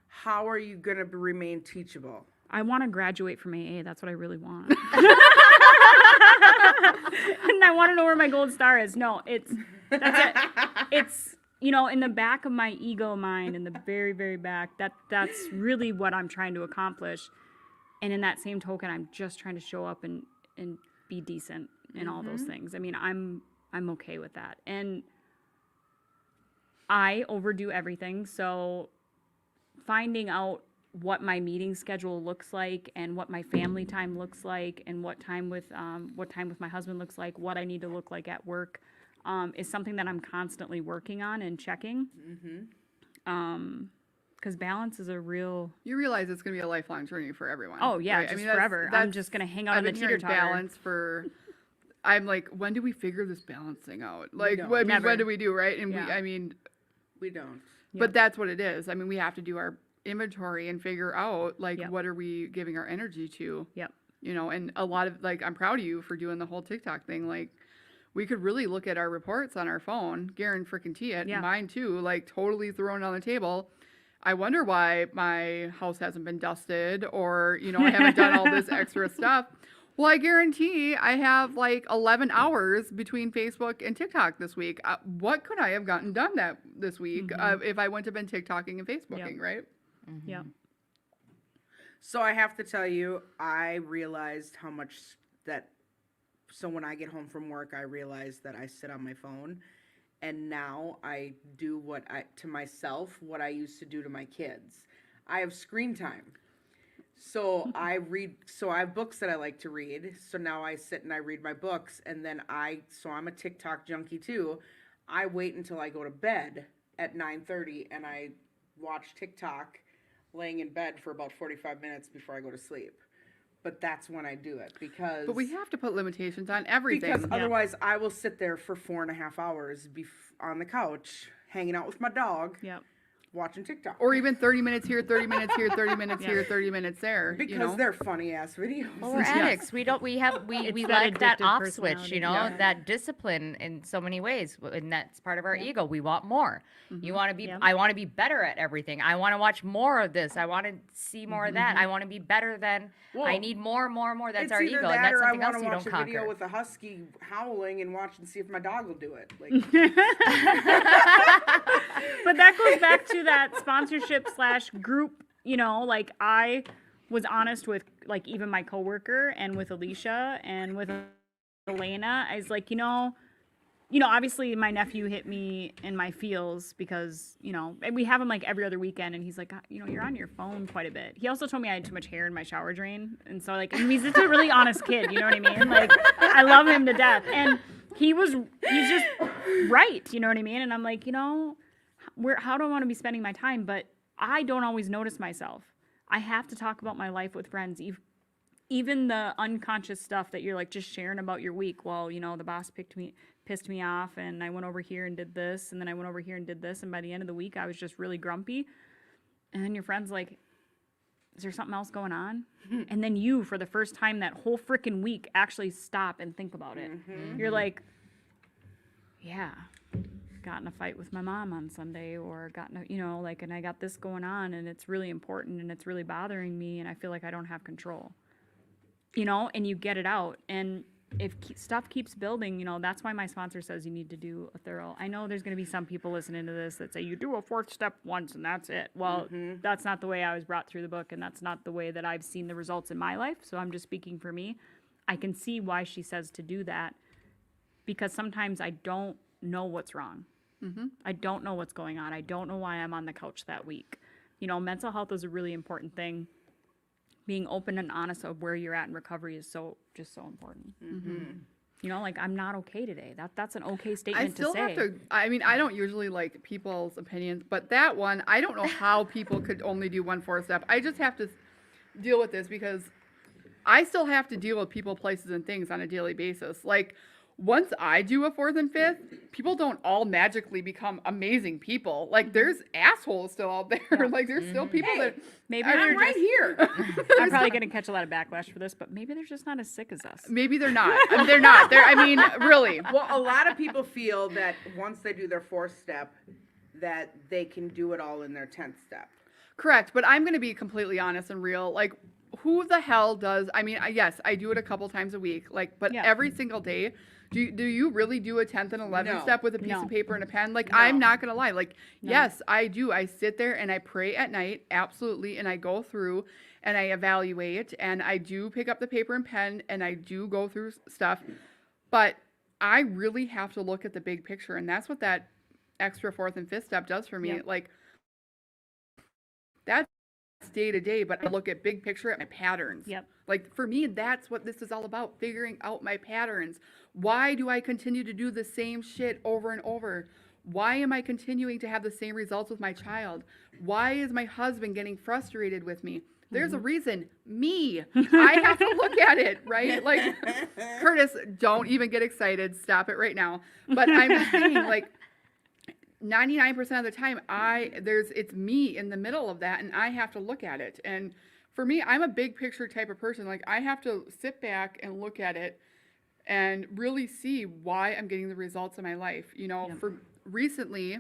how are you gonna remain teachable? I want to graduate from AA. That's what I really want. And I want to know where my gold star is. No, that's it. It's you know, in the back of my ego mind, in the very, very back, that's really what I'm trying to accomplish. And in that same token, I'm just trying to show up and be decent in all those things. I mean, I'm okay with that. And I overdo everything. So finding out what my meeting schedule looks like and what my family time looks like and what time with my husband looks like, what I need to look like at work, is something that I'm constantly working on and checking. Because balance is a real. You realize it's going to be a lifelong journey for everyone. Oh yeah, right? just that's- forever. I'm just gonna hang out I've on the been hearing teeter totter. balance for. I'm like, when do we figure this balance thing out? Like, don't. I mean, Never. when do we do, right? And Yeah. I mean, We don't. but that's what it is. I mean, we have to do our inventory and figure out, like, Yep. what are we giving our energy to? Yep. You know, and a lot of, like, I'm proud of you for doing the whole TikTok thing. Like, we could really look at our reports on our phone, Garen freaking T it, Yeah. mine too, like, totally thrown on the table. I wonder why my house hasn't been dusted or, you know, I haven't done all this extra stuff. Well, I guarantee I have like 11 hours between Facebook and TikTok this week. What could I have gotten done this week if I wouldn't have been TikToking and Facebooking, right? Yeah. So I have to tell you, I realized how much that. So when I get home from work, I realize that I sit on my phone, and now I do to myself what I used to do to my kids. I have screen time. So I read, so I have books that I like to read. So now I sit and I read my books, and then so I'm a TikTok junkie too. I wait until I go to bed at 9:30 and I watch TikTok laying in bed for about 45 minutes before I go to sleep. But that's when I do it because. But we have to put limitations on everything. Because otherwise I will sit there for 4.5 hours on the couch, hanging out with my dog, Yep. watching TikTok. Or even 30 minutes here, 30 minutes here, 30 minutes here, 30 minutes there. Because you know? they're funny ass videos. Well, we're addicts. We don't. We It's that like that addictive off switch. personality. You know, Yeah. that discipline in so many ways, and that's part of our ego. We want more. You want to be. Yeah. I want to be better at everything. I want to watch more of this. I want to see more of that. I want to be better than. I Well, need more. That's It's our either ego, that and that's or I something want else to you watch don't a video conquer. with a husky howling and watch and see if my dog will do it. Like, But that goes back to that sponsorship / group, you know, like I was honest with like even my coworker and with Alicia and with Elena. I was like, you know, obviously my nephew hit me in my feels because, you know, and we have him like every other weekend and he's like, you know, you're on your phone quite a bit. He also told me I had too much hair in my shower drain. And so like, and he's just a really honest kid, you know what I mean? Like I love him to death. And he's just right, you know what I mean? And I'm like, you know, how do I want to be spending my time? But I don't always notice myself. I have to talk about my life with friends, even the unconscious stuff that you're like just sharing about your week. Well, you know, the boss pissed me off, and I went over here and did this, and then I went over here and did this, and by the end of the week, I was just really grumpy. And then your friend's like, is there something else going on? And then you, for the first time that whole freaking week, actually stop and think about it. You're like, yeah, got in a fight with my mom on Sunday, or and I got this going on, and it's really important, and it's really bothering me, and I feel like I don't have control. You know, and you get it out. And if stuff keeps building, you know, that's why my sponsor says you need to do a thorough. I know there's going to be some people listening to this that say you do a 4th step once and that's it. Well, that's not the way I was brought through the book, and that's not the way that I've seen the results in my life. So I'm just speaking for me. I can see why she says to do that, because sometimes I don't know what's wrong. I don't know what's going on. I don't know why I'm on the couch that week. You know, mental health is a really important thing. Being open and honest of where you're at in recovery is so important. You know, like, I'm not okay today. That's an okay statement I still to say. have to. I mean, I don't usually like people's opinions, but that one, I don't know how people could only do 1 4 step. I just have to deal with this because I still have to deal with people, places, and things on a daily basis. Like, once I do a 4th and 5th, people don't all magically become amazing people. Like, there's assholes still out there. Like, there's still people that Maybe are they're right just, here. I'm probably going to catch a lot of backlash for this, but maybe they're just not as sick as us. maybe they're not. I mean, they're not. I mean, really. Well, a lot of people feel that once they do their 4th step, that they can do it all in their 10th step. Correct, but I'm going to be completely honest and real. Like, who the hell does? I mean, yes, I do it a couple times a week. Like, but Yeah. every single day, Do you really do a 10th and 11th No. step with a piece No. of paper and a pen? Like, No. I'm not going to lie. Like, No. yes, I do. I sit there and I pray at night, absolutely, and I go through and I evaluate and I do pick up the paper and pen and I do go through stuff. But I really have to look at the big picture, and that's what that extra 4th and 5th step does for me. Yep. Like, that's day to day, but I look at big picture at my patterns. Yep. Like, for me, that's what this is all about, figuring out my patterns. Why do I continue to do the same shit over and over? Why am I continuing to have the same results with my child? Why is my husband getting frustrated with me? There's a reason. Me. I have to look at it, right? Like, Curtis, don't even get excited. Stop it right now. But I'm just saying, like, 99% of the time, it's me in the middle of that, and I have to look at it. And for me, I'm a big picture type of person. Like, I have to sit back and look at it and really see why I'm getting the results in my life. You know, for recently,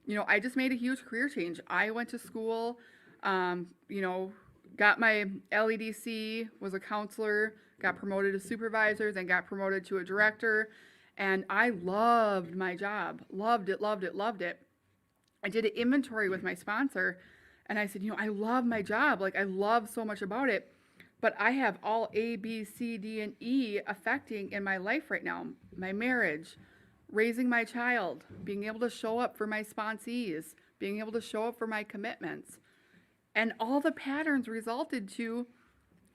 you know, I just made a huge career change. I went to school, you know, got my LEDC, was a counselor, got promoted to supervisor, then got promoted to a director. And I loved my job. Loved it, loved it, loved it. I did an inventory with my sponsor and I said, you know, I love my job. Like, I love so much about it. But I have all A, B, C, D, and E affecting in my life right now. My marriage, raising my child, being able to show up for my sponsees, being able to show up for my commitments. And all the patterns resulted to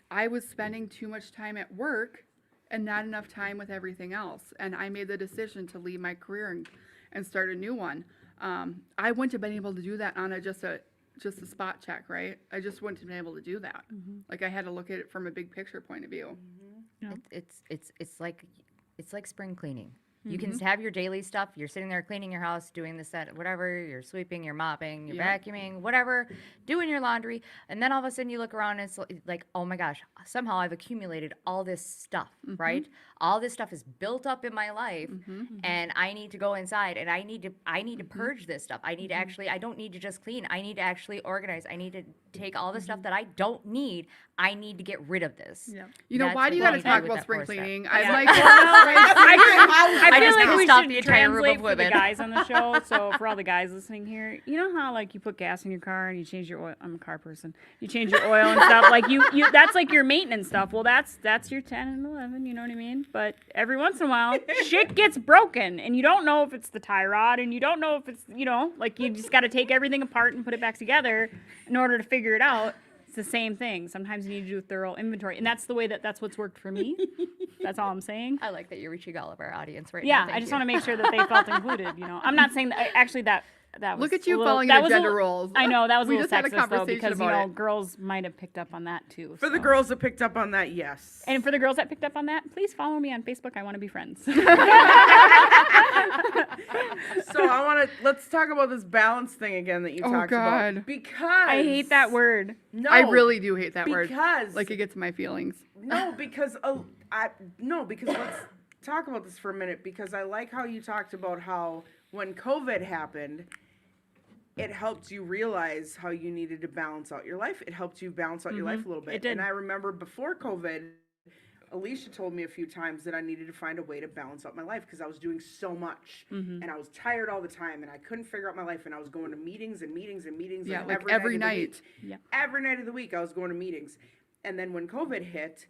I was spending too much time at work and not enough time with everything else. And I made the decision to leave my career and start a new one. I wouldn't have been able to do that on just a spot check, right? I just wouldn't have been able to do that. Like, I had to look at it from a big picture point of view. It's like spring cleaning. You can have your daily stuff. You're sitting there cleaning your house, doing this, that, whatever. You're sweeping, you're mopping, you're Yeah. vacuuming, whatever, doing your laundry. And then all of a sudden you look around and it's like, oh my gosh, somehow I've accumulated all this stuff, right? All this stuff is built up in my life and I need to go inside and I need to purge this stuff. I need to actually, I don't need to just clean. I need to actually organize. I need to take all the stuff that I don't need. I need to get rid of this. Yeah. You know, That's why do you what got to we do talk with about that spring 4th step. cleaning? I'm Yeah. like, well, I feel just like we pissed off should the entire room of translate for the women. guys on the show. So for all the guys listening here, you know how like you put gas in your car and you change your oil. I'm a car person. You change your oil and stuff. Like you that's like your maintenance stuff. Well, that's your 10 and 11. You know what I mean? But every once in a while, shit gets broken, and you don't know if it's the tie rod, and you don't know if it's like you just got to take everything apart and put it back together in order to figure it out. It's the same thing. Sometimes you need to do a thorough inventory, and that's the way that's what's worked for me. That's all I'm saying. I like that you're reaching all of our audience right Yeah, now. I just want to make sure that they felt included. I'm not saying that. Actually, that was Look at a you little- falling that into was a gender little- roles. I know that was We a little just had a sexist though, conversation because about it. girls might have picked up on that too. For the so. girls that picked up on that, yes. And for the girls that picked up on that, please follow me on Facebook. I want to be friends. So let's talk about this balance thing again that you Oh, talked God. about. Because I hate that word. No, I really do hate that word. because Like, it gets my feelings. no, because because let's talk about this for a minute, because I like how you talked about how when COVID happened, it helped you realize how you needed to balance out your life. It helped you balance out your life a little bit. It did. And I remember before COVID, Alicia told me a few times that I needed to find a way to balance out my life because I was doing so much and I was tired all the time and I couldn't figure out my life, and I was going to meetings and meetings and meetings. Yeah, like like every of the night. week. Yeah. Every night of the week I was going to meetings. And then when COVID hit,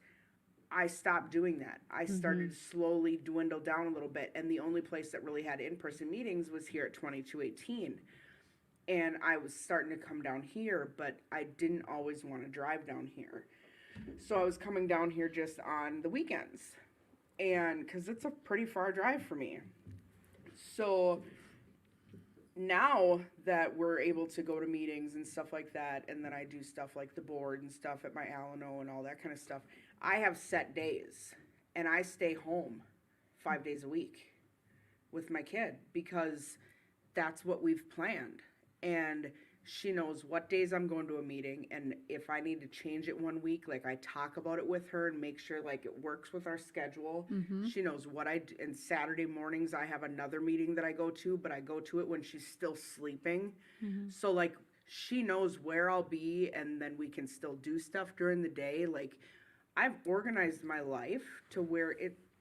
I stopped doing that. I started to slowly dwindle down a little bit. And the only place that really had in-person meetings was here at 2218. And I was starting to come down here, but I didn't always want to drive down here. So I was coming down here just on the weekends. And because it's a pretty far drive for me. So now that we're able to go to meetings and stuff like that, and then I do stuff like the board and stuff at my Alano and all that kind of stuff, I have set days, and I stay home 5 days a week with my kid because that's what we've planned. And she knows what days I'm going to a meeting, and if I need to change it one week, like I talk about it with her and make sure like it works with our schedule. She knows what I do. And Saturday mornings I have another meeting that I go to, but I go to it when she's still sleeping. So like she knows where I'll be, and then we can still do stuff during the day. Like I've organized my life to where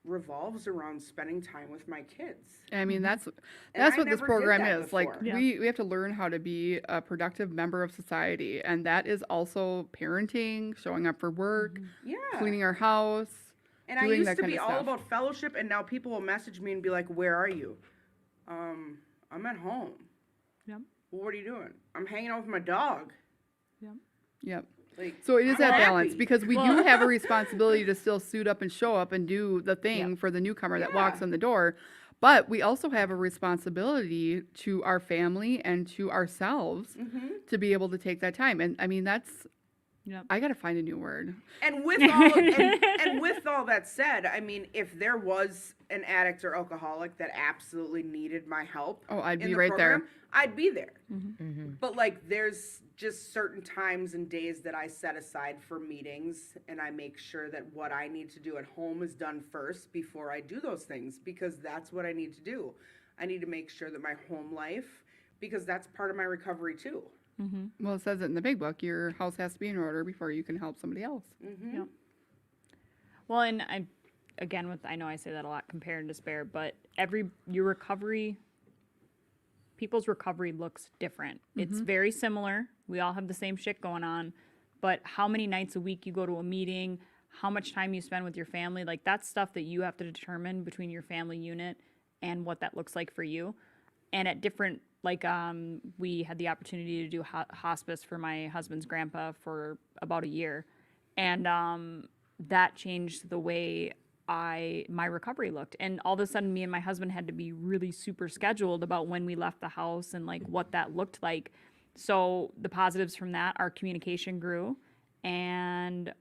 revolves around spending time with my kids. I mean, that's And I what this never did program that is. Like, before. Yeah. we have to learn how to be a productive member of society, and that is also parenting, showing up for work, Yeah. cleaning our house. And I doing used that to kind be of all stuff. about fellowship, and now people will message me and be like, "Where are you?" I'm at home. Yep. Well, what are you doing? I'm hanging out with my dog. Yep. Like, So it is I'm that balance happy. because we do have a responsibility to still suit up and show up and do the thing for the newcomer that walks Yeah. in the door. But we also have a responsibility to our family and to ourselves to be able to take that time. And I mean, that's, Yep. I got to find a new word. And with all and with all that said, I mean, if there was an addict or alcoholic that absolutely needed my help, Oh, I'd in be the right program, there. I'd be there. Mm-hmm. But like, there's just certain times and days that I set aside for meetings, and I make sure that what I need to do at home is done first before I do those things, because that's what I need to do. I need to make sure that my home life, because that's part of my recovery too. Well, it says it in the big book. Your house has to be in order before you can help somebody else. Yep. Well, and I know I say that a lot, compare and despair, but your recovery, people's recovery looks different. It's very similar. We all have the same shit going on, but how many nights a week you go to a meeting, how much time you spend with your family, like that's stuff that you have to determine between your family unit and what that looks like for you. And at different, like, we had the opportunity to do hospice for my husband's grandpa for about a year. And that changed the way my recovery looked. And all of a sudden, me and my husband had to be really super scheduled about when we left the house and like what that looked like. So the positives from that, our communication grew, and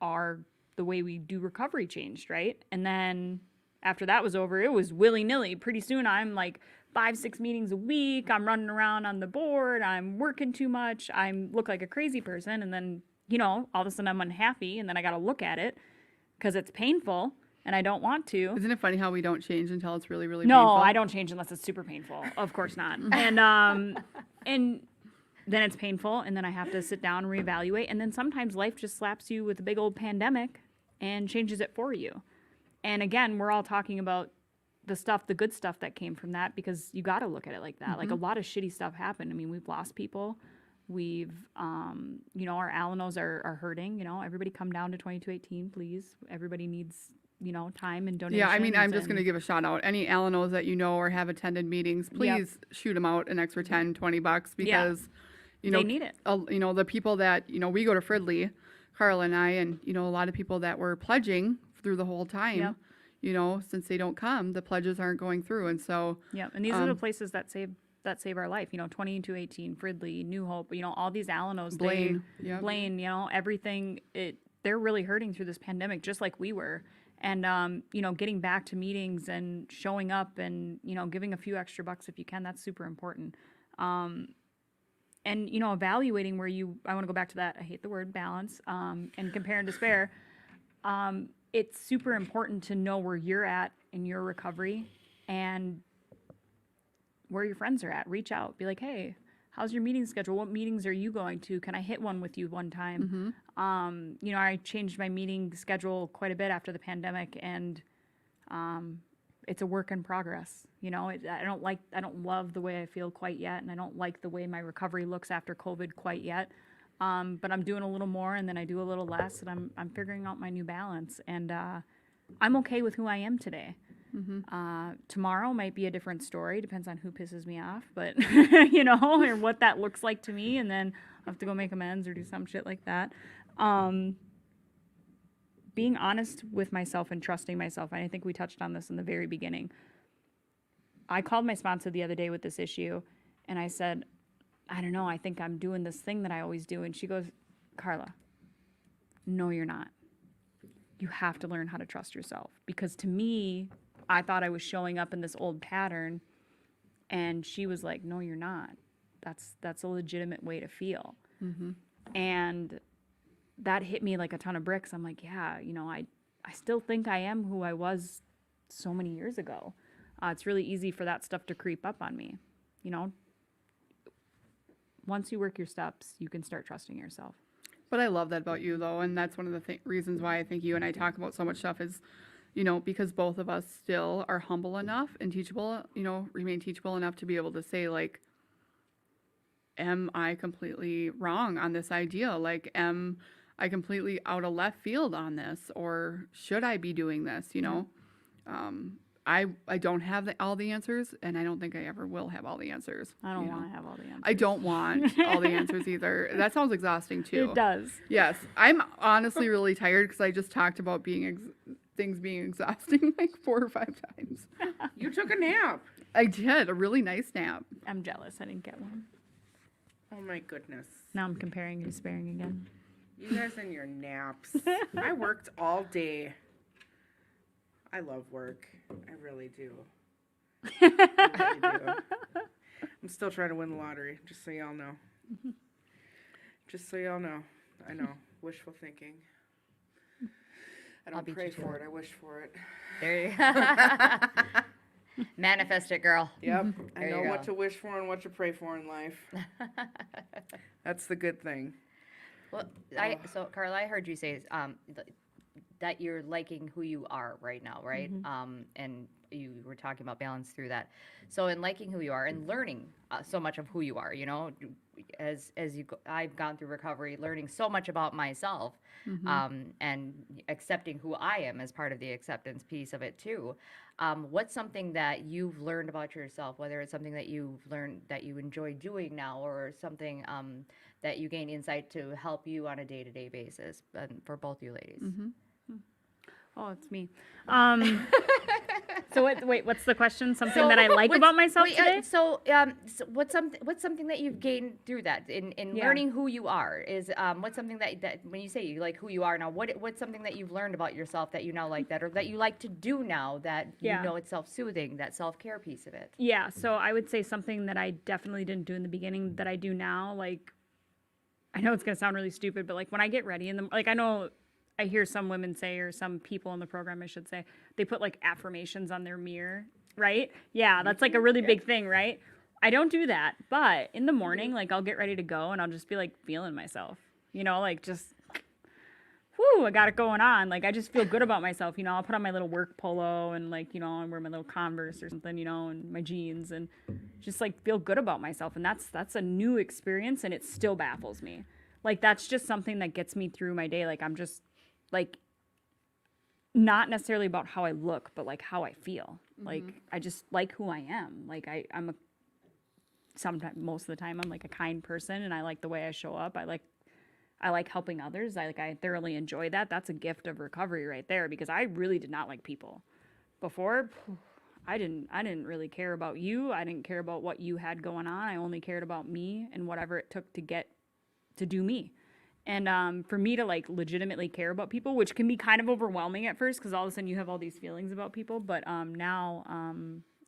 the way we do recovery changed, right? And then after that was over, it was willy-nilly. Pretty soon, I'm like 5-6 meetings a week. I'm running around on the board. I'm working too much. I look like a crazy person. And then, all of a sudden I'm unhappy, and then I got to look at it because it's painful and I don't want to. Isn't it funny how we don't change until it's really, really No, painful? I don't change unless it's super painful. Of course not. And then it's painful, and then I have to sit down and reevaluate. And then sometimes life just slaps you with a big old pandemic and changes it for you. And again, we're all talking about the good stuff that came from that, because you got to look at it like that. Like, a lot of shitty stuff happened. I mean, we've lost people. We've, our Alanos are hurting. Everybody come down to 2218, please. Everybody needs, time and donations. Yeah, I mean, I'm just and- going to give a shout out. Any Alanos that you know or have attended meetings, please shoot them out an extra $10, $20 because, They need it. The people that, we go to Fridley, Carla and I, and, a lot of people that were pledging through the whole time, since they don't come, the pledges aren't going through. And so, Yeah, and these are the places that save our life. 2218, Fridley, New Hope. All these Alanos. Blaine, yep. Blaine. Everything. They're really hurting through this pandemic, just like we were. And getting back to meetings and showing up and giving a few extra bucks if you can. That's super important. And evaluating where I want to go back to that. I hate the word balance. And compare and despair. It's super important to know where you're at in your recovery and where your friends are at. Reach out. Be like, hey, how's your meeting schedule? What meetings are you going to? Can I hit one with you one time? I changed my meeting schedule quite a bit after the pandemic, and it's a work in progress. I don't love the way I feel quite yet, and I don't like the way my recovery looks after COVID quite yet. But I'm doing a little more, and then I do a little less, and I'm figuring out my new balance. And I'm okay with who I am today. Tomorrow might be a different story. Depends on who pisses me off, but or what that looks like to me. And then I have to go make amends or do some shit like that. Being honest with myself and trusting myself. And I think we touched on this in the very beginning. I called my sponsor the other day with this issue, and I said, I don't know, I think I'm doing this thing that I always do. And she goes, Carla, no, you're not. You have to learn how to trust yourself. Because to me, I thought I was showing up in this old pattern. And she was like, no, you're not. That's a legitimate way to feel. And that hit me like a ton of bricks. I'm like, yeah, I still think I am who I was so many years ago. It's really easy for that stuff to creep up on me. Once you work your steps, you can start trusting yourself. But I love that about you, though, and that's one of the reasons why I think you and I talk about so much stuff is because both of us still are humble enough and teachable, remain teachable enough to be able to say, like, am I completely wrong on this idea? Like, am I completely out of left field on this? Or should I be doing this, I don't have all the answers, and I don't think I ever will have all the answers. I don't you know? want to have all the answers. I don't want all the answers either. That sounds exhausting too. It does. Yes, I'm honestly really tired because I just talked about things being exhausting like 4 or 5 times. You took a nap. I did a really nice nap. I'm jealous. I didn't get one. Oh my goodness. Now I'm comparing and despairing again. You guys and your naps. I worked all day. I love work. I really do. I really do. I'm still trying to win the lottery, just so y'all know. Just so y'all know. I know. Wishful thinking. I I'll don't beat pray you to for it. it. I wish for it. There you go. Manifest it, girl. Yep. I There you know what go. to wish for and what to pray for in life. That's the good thing. Well, so Carla, I heard you say that you're liking who you are right now, right? And you were talking about balance through that. So in liking who you are and learning so much of who you are, as I've gone through recovery, learning so much about myself, and accepting who I am as part of the acceptance piece of it too. What's something that you've learned about yourself, whether it's something that you've learned that you enjoy doing now, or something that you gain insight to help you on a day-to-day basis, for both you ladies? Oh, it's me. So what's the question? Something that I like what's- about myself wait, today? So what's something that you've gained through that in Yeah. learning who you are? Is what's something that when you say you like who you are now, what's something that you've learned about yourself that you now like that, or that you like to do now that Yeah. you know it's self-soothing, that self-care piece of it? Yeah, so I would say something that I definitely didn't do in the beginning that I do now. Like, I know it's gonna sound really stupid, but like when I get ready I know I hear some women say, or some people in the program, I should say, they put like affirmations on their mirror, right? Yeah, that's like a really big thing, right? I don't do that, but in the morning, like I'll get ready to go and I'll just be like feeling myself, like just, whoo, I got it going on. Like I just feel good about myself, I'll put on my little work polo and like, I wear my little Converse or something, and my jeans and just like feel good about myself. And that's a new experience and it still baffles me. Like that's just something that gets me through my day. Like I'm just like not necessarily about how I look, but like how I feel. Like I just like who I am. Like I'm sometimes, most of the time, I'm like a kind person and I like the way I show up. I like helping others. I thoroughly enjoy that. That's a gift of recovery right there, because I really did not like people before. I didn't really care about you. I didn't care about what you had going on. I only cared about me and whatever it took to do me. And for me to like legitimately care about people, which can be kind of overwhelming at first because all of a sudden you have all these feelings about people. But now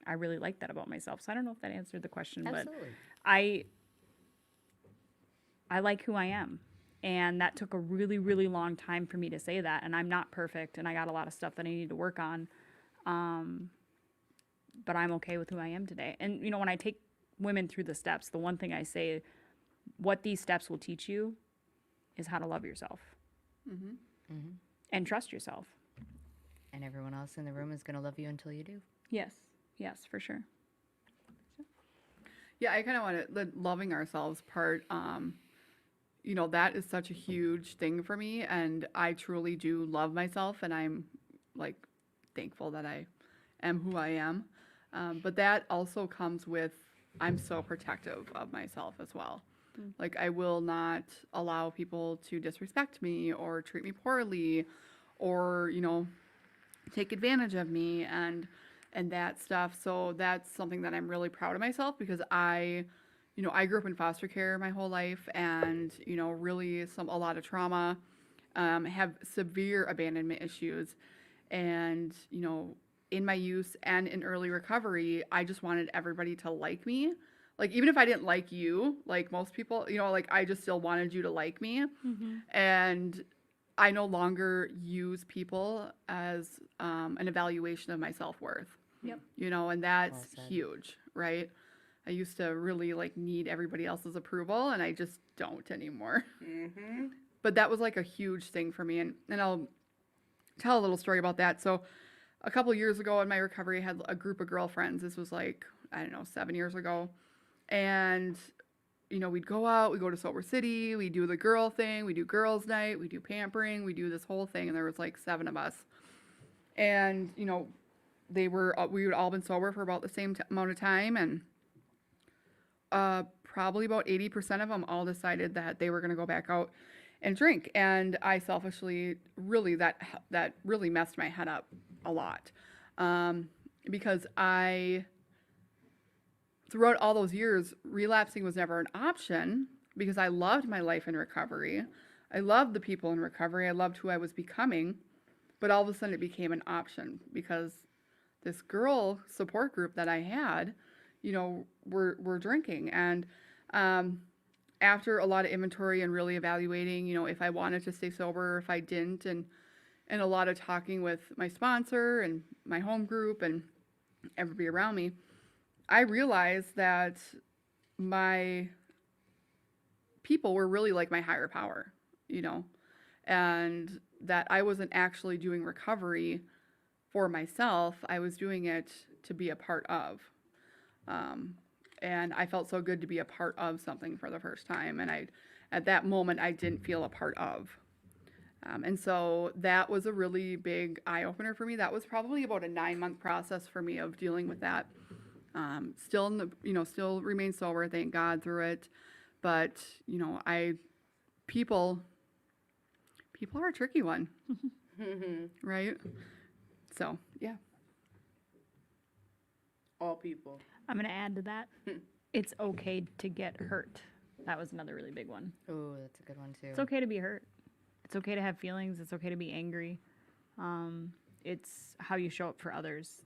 I really like that about myself. So I don't know if that answered the question, Absolutely. but I like who I am. And that took a really, really long time for me to say that. And I'm not perfect and I got a lot of stuff that I need to work on. But I'm okay with who I am today. And, when I take women through the steps, the one thing I say, what these steps will teach you is how to love yourself and trust yourself. And everyone else in the room is going to love you until you do. Yes, for sure. Yeah, I kind of want the loving ourselves part. That is such a huge thing for me, and I truly do love myself, and I'm like thankful that I am who I am. But that also comes with I'm so protective of myself as well. Like I will not allow people to disrespect me or treat me poorly, or take advantage of me and that stuff. So that's something that I'm really proud of myself, because I grew up in foster care my whole life, and really a lot of trauma, have severe abandonment issues, and in my youth and in early recovery, I just wanted everybody to like me. Like, even if I didn't like you, like most people, like I just still wanted you to like me. And I no longer use people as an evaluation of my self-worth. Yep. And that's Well said. huge, right? I used to really like need everybody else's approval, and I just don't anymore. But that was like a huge thing for me. And I'll tell a little story about that. So a couple years ago in my recovery, I had a group of girlfriends. This was like, I don't know, 7 years ago. And, we'd go out, we go to Sober City, we do the girl thing, we do girls' night, we do pampering, we do this whole thing. And there was like 7 of us. And, we would all been sober for about the same amount of time. And probably about 80% of them all decided that they were going to go back out and drink. And I selfishly, really, that really messed my head up a lot. Because throughout all those years, relapsing was never an option because I loved my life in recovery. I loved the people in recovery. I loved who I was becoming. But all of a sudden it became an option because this girl support group that I had, were drinking. And after a lot of inventory and really evaluating, if I wanted to stay sober, if I didn't, and a lot of talking with my sponsor and my home group and everybody around me, I realized that my people were really like my higher power, and that I wasn't actually doing recovery for myself. I was doing it to be a part of. And I felt so good to be a part of something for the first time. And at that moment, I didn't feel a part of. And so that was a really big eye opener for me. That was probably about a 9-month process for me of dealing with that. Still remain sober, thank God, through it. But, people are a tricky one, right? So, yeah. All people. I'm going to add to that. It's okay to get hurt. That was another really big one. Ooh, that's a good one too. It's okay to be hurt. It's okay to have feelings. It's okay to be angry. It's how you show up for others,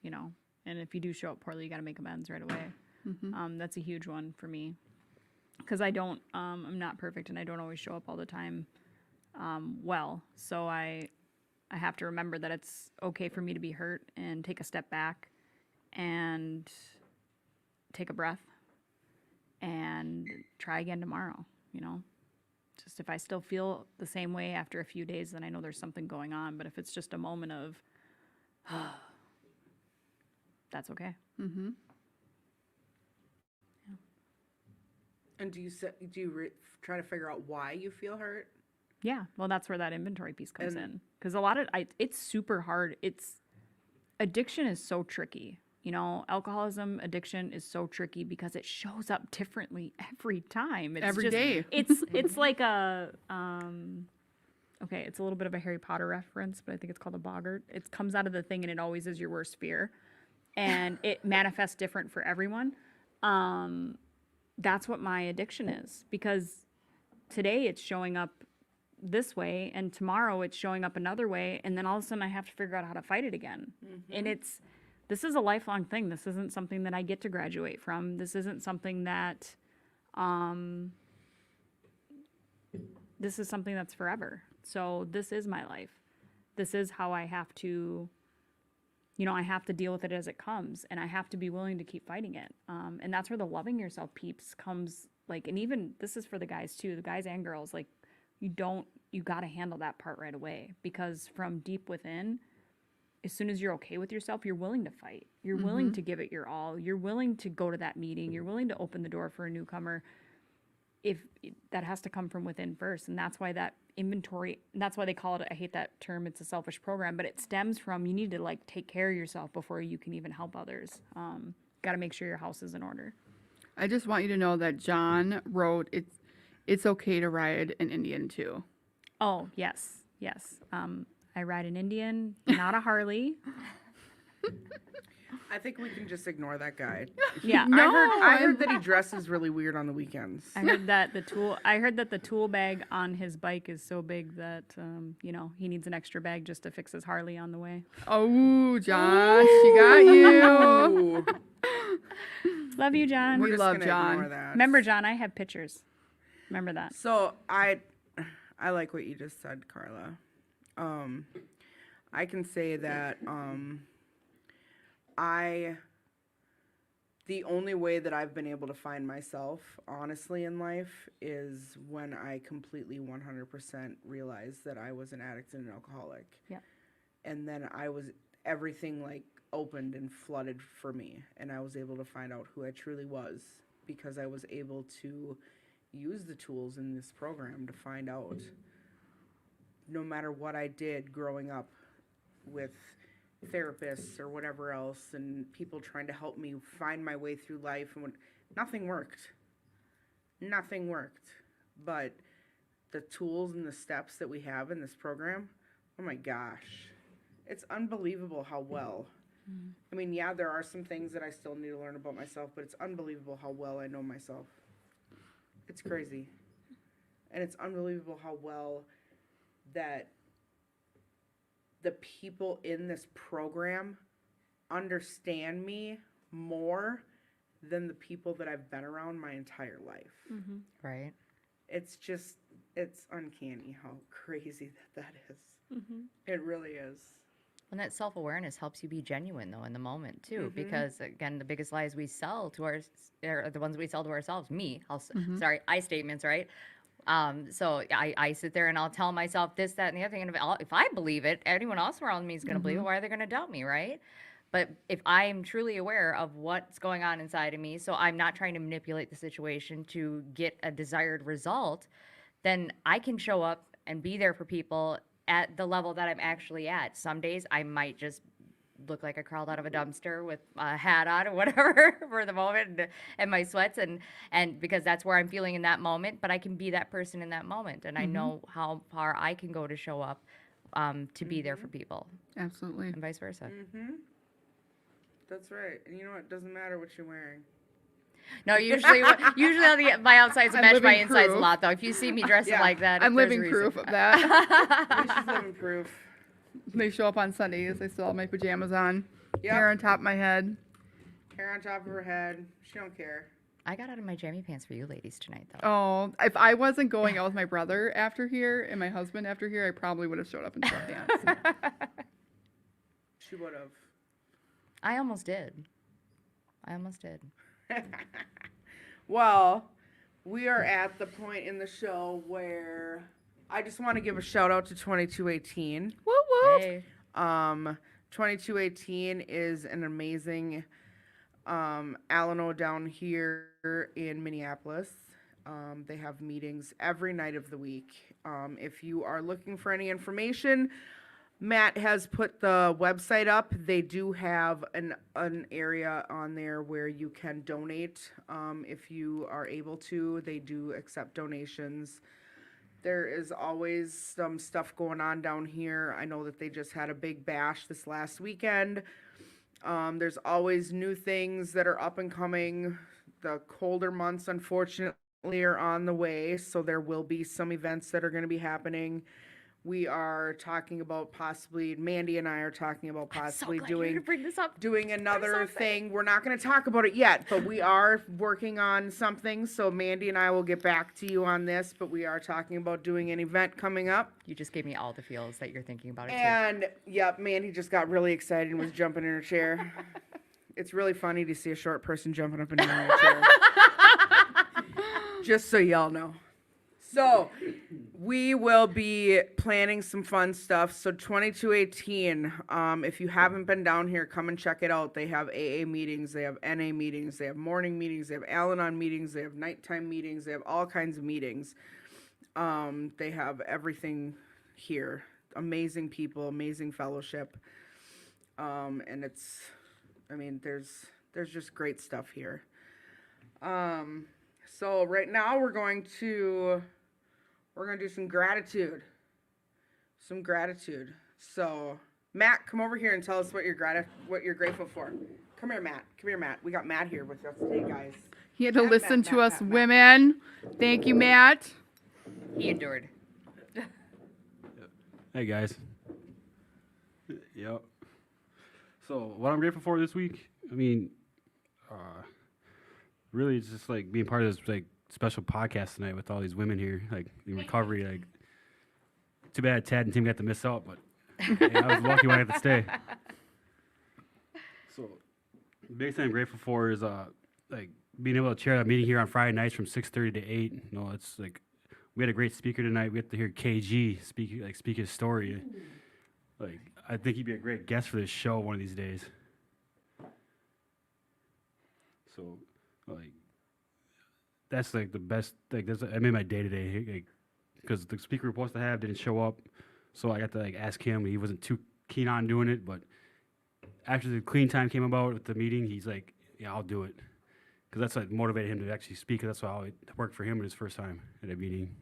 And if you do show up poorly, you got to make amends right away. That's a huge one for me. Because I'm not perfect and I don't always show up all the time well. So I have to remember that it's okay for me to be hurt and take a step back and take a breath and try again tomorrow, Just if I still feel the same way after a few days, then I know there's something going on. But if it's just a moment of, that's okay. Mm-hmm. And do you try to figure out why you feel hurt? Yeah, well, that's where that inventory piece comes And- in. Because it's super hard. Addiction is so tricky. Alcoholism addiction is so tricky because it shows up differently every time. It's Every day. It's like a okay, it's a little bit of a Harry Potter reference, but I think it's called a boggart. It comes out of the thing and it always is your worst fear, and it manifests different for everyone. That's what my addiction is, because today it's showing up this way and tomorrow it's showing up another way, and then all of a sudden I have to figure out how to fight it again. And this is a lifelong thing. This isn't something that I get to graduate from. This isn't something that this is something that's forever. So this is my life. This is how I have to I have to deal with it as it comes, and I have to be willing to keep fighting it. And that's where the loving yourself peeps comes, and even this is for the guys too, the guys and girls, you got to handle that part right away, because from deep within, as soon as you're okay with yourself, you're willing to fight. You're willing to give it your all. You're willing to go to that meeting. You're willing to open the door for a newcomer. If that has to come from within first. And that's why that inventory, that's why they call it, I hate that term, it's a selfish program, but it stems from, you need to take care of yourself before you can even help others. Got to make sure your house is in order. I just want you to know that John wrote, it's okay to ride an Indian too. Oh, yes. I ride an Indian, not a Harley. I think we can just ignore that guy. Yeah. No, I heard that he dresses really weird on the weekends. I heard that the tool bag on his bike is so big that he needs an extra bag just to fix his Harley on the way. Oh, Josh, she got you. Ooh, Love you, John. We just love gonna John. ignore that. Remember, John, I have pictures. Remember that. So I like what you just said, Carla. I can say that the only way that I've been able to find myself, honestly, in life is when I completely 100% realized that I was an addict and an alcoholic. Yeah. And then I was everything like opened and flooded for me, and I was able to find out who I truly was because I was able to use the tools in this program to find out. No matter what I did growing up with therapists or whatever else, and people trying to help me find my way through life, and when nothing worked. Nothing worked. But the tools and the steps that we have in this program, oh my gosh, it's unbelievable how well. I mean, yeah, there are some things that I still need to learn about myself, but it's unbelievable how well I know myself. It's crazy. And it's unbelievable how well that the people in this program understand me more than the people that I've been around my entire life. Right. It's just, it's uncanny how crazy that is. It really is. And that self-awareness helps you be genuine, though, in the moment, too. Because, again, the biggest lies we sell to are the ones we sell to ourselves. Sorry, I statements, right? So I sit there and I'll tell myself this, that, and the other thing. And if I believe it, anyone else around me is going to believe it. Why are they going to doubt me, right? But if I am truly aware of what's going on inside of me, so I'm not trying to manipulate the situation to get a desired result, then I can show up and be there for people at the level that I'm actually at. Some days I might just look like I crawled out of a dumpster with a hat on or whatever for the moment, and my sweats, and because that's where I'm feeling in that moment. But I can be that person in that moment, and I know how far I can go to show up to be there for people, Absolutely. and vice versa. That's right. And you know what? It doesn't matter what you're wearing. No, usually my outsides I'm match my living insides a proof. lot, though. If you see me dressing Yeah. like that, I'm there's a living reason. proof of that. She's living proof. They show up on Sundays. I still have my pajamas on. Yep. Hair on top of my head. Hair on top of her head. She don't care. I got out of my jammy pants for you ladies tonight, though. Oh, if I wasn't going out with my brother after here and my husband after here, I probably would have showed up in sweatpants. She would have. I almost did. Well, we are at the point in the show where I just want to give a shout out to 2218. Woo woo. Hey. 2218 is an amazing Alano down here in Minneapolis. They have meetings every night of the week. If you are looking for any information, Matt has put the website up. They do have an area on there where you can donate if you are able to. They do accept donations. There is always some stuff going on down here. I know that they just had a big bash this last weekend. There's always new things that are up and coming. The colder months, unfortunately, are on the way, so there will be some events that are going to be happening. We are talking about Mandy and I are talking about possibly doing this up. doing another thing. We're not going to talk about it yet, but we are working on something. So Mandy and I will get back to you on this, but we are talking about doing an event coming up. You just gave me all the feels that you're thinking about it too. And yep, Mandy just got really excited and was jumping in her chair. It's really funny to see a short person jumping up and down in a chair. Just so y'all know. So we will be planning some fun stuff. So 2218, if you haven't been down here, come and check it out. They have AA meetings, they have NA meetings, they have morning meetings, they have Al-Anon meetings, they have nighttime meetings, they have all kinds of meetings. They have everything here. Amazing people, amazing fellowship. And there's just great stuff here. So right now we're going to do some gratitude. So Matt, come over here and tell us what you're grateful for. Come here, Matt. We got Matt here with us today, guys. He had to Matt, listen Matt, to Matt, us Matt. women. Thank you, Matt. He endured. Hey guys. Yep. So what I'm grateful for this week, really it's just like being part of this like special podcast tonight with all these women here, like in recovery. Like, too bad Tad and Tim got to miss out, but hey, I was lucky when I got to stay. So the biggest thing I'm grateful for is like being able to chair that meeting here on Friday nights from 6:30 to 8. You know, it's like we had a great speaker tonight. We had to hear KG speak his story. Like I think he'd be a great guest for this show one of these days. So, like, that's like the best. Like, I made my day today, because the speaker we're supposed to have didn't show up, so I got to like ask him. He wasn't too keen on doing it, but after the clean time came about with the meeting, he's like, "Yeah, I'll do it," because that's what motivated him to actually speak. 'Cause that's how it worked for him in his first time at a meeting.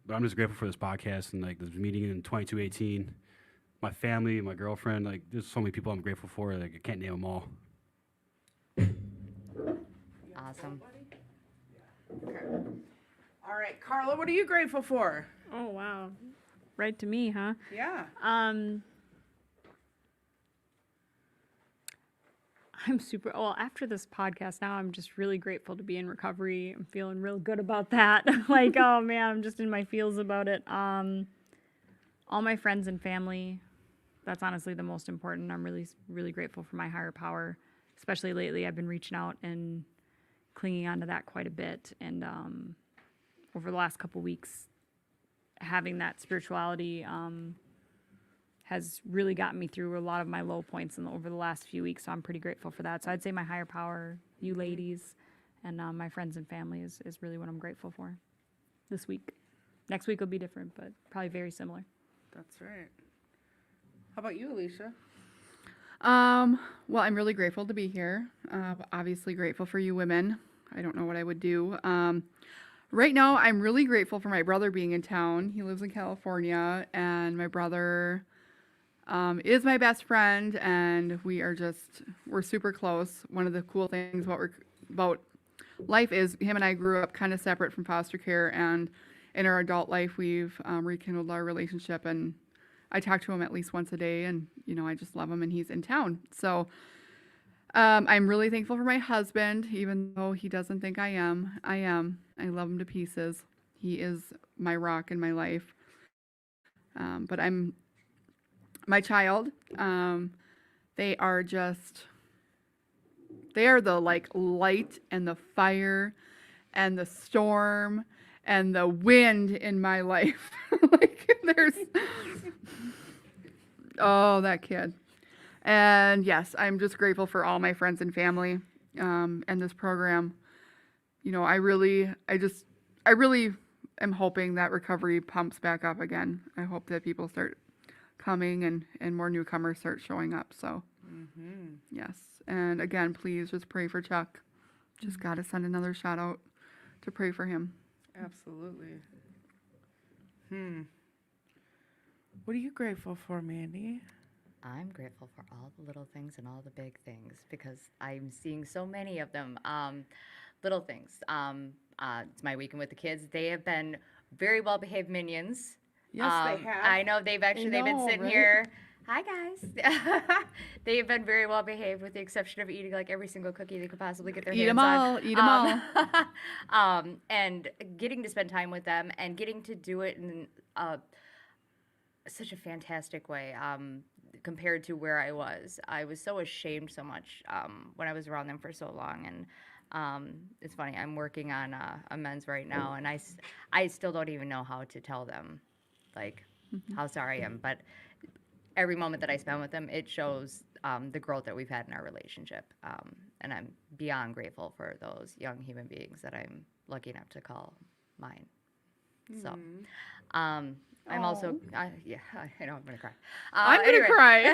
But I'm just grateful for this podcast and like this meeting in 2218. My family, my girlfriend, like there's so many people I'm grateful for. Like I can't name them all. Awesome. Okay. All right, Carla, what are you grateful for? Oh wow, right to me, huh? Yeah. I'm super, well, after this podcast now, I'm just really grateful to be in recovery. I'm feeling real good about that. Like, oh man, I'm just in my feels about it. All my friends and family, that's honestly the most important. I'm really, really grateful for my higher power. Especially lately, I've been reaching out and clinging onto that quite a bit. And over the last couple weeks, having that spirituality has really gotten me through a lot of my low points over the last few weeks. So I'm pretty grateful for that. So I'd say my higher power, you ladies, and my friends and family is really what I'm grateful for this week. Next week will be different, but probably very similar. That's right. How about you, Alicia? Well, I'm really grateful to be here. Obviously grateful for you women. I don't know what I would do. Right now, I'm really grateful for my brother being in town. He lives in California, and my brother is my best friend, and we're super close. One of the cool things about life is him and I grew up kind of separate from foster care, and in our adult life, we've rekindled our relationship, and I talk to him at least once a day, and, I just love him, and he's in town. So I'm really thankful for my husband, even though he doesn't think I am. I am. I love him to pieces. He is my rock in my life. But my child, they are the like light and the fire and the storm and the wind in my life. Oh, that kid. And yes, I'm just grateful for all my friends and family, and this program. I really am hoping that recovery pumps back up again. I hope that people start coming and more newcomers start showing up. So, yes. And again, please just pray for Chuck. Just got to send another shout out to pray for him. Absolutely. What are you grateful for, Mandy? I'm grateful for all the little things and all the big things because I'm seeing so many of them. Little things. It's my weekend with the kids. They have been very well behaved minions. Yes, they have. I know they've been sitting right? here. Hi guys. They've been very well behaved, with the exception of eating like every single cookie they could possibly get their hands on. Eat them all. And getting to spend time with them and getting to do it in such a fantastic way. Compared to where I was so ashamed so much when I was around them for so long. And it's funny, I'm working on amends right now, and I still don't even know how to tell them like how sorry I am. But every moment that I spend with them, it shows the growth that we've had in our relationship. And I'm beyond grateful for those young human beings that I'm lucky enough to call mine. So, I'm also, I know I'm going to cry. I'm going to cry.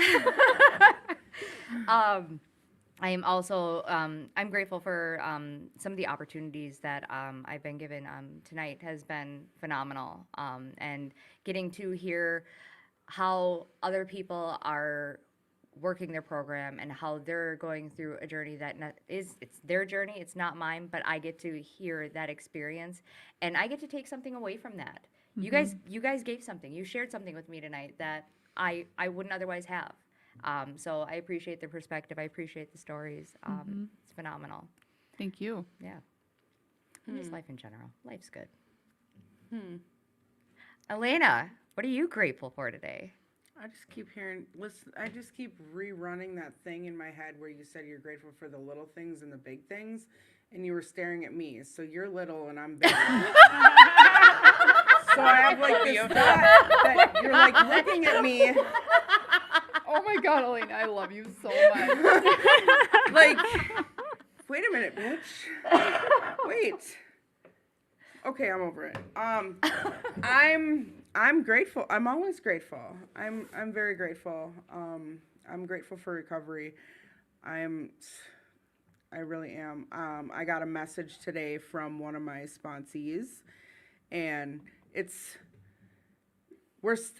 I am also, I'm grateful for some of the opportunities that I've been given. Tonight has been phenomenal. And getting to hear how other people are working their program and how they're going through a journey that it's their journey, it's not mine, but I get to hear that experience and I get to take something away from that. You guys gave something. You shared something with me tonight that I wouldn't otherwise have. So I appreciate the perspective. I appreciate the stories. It's phenomenal. Thank you. Yeah. And just life in general. Life's good. Elena, what are you grateful for today? I just keep I just keep rerunning that thing in my head where you said you're grateful for the little things and the big things, and you were staring at me. So you're little and I'm big. So I have like this thought that you're like looking at me Oh my God, Elena, I love you so much. like, wait a minute, bitch. Wait. Okay, I'm over it. I'm grateful. I'm always grateful. I'm very grateful. I'm grateful for recovery. I really am. I got a message today from one of my sponsees, and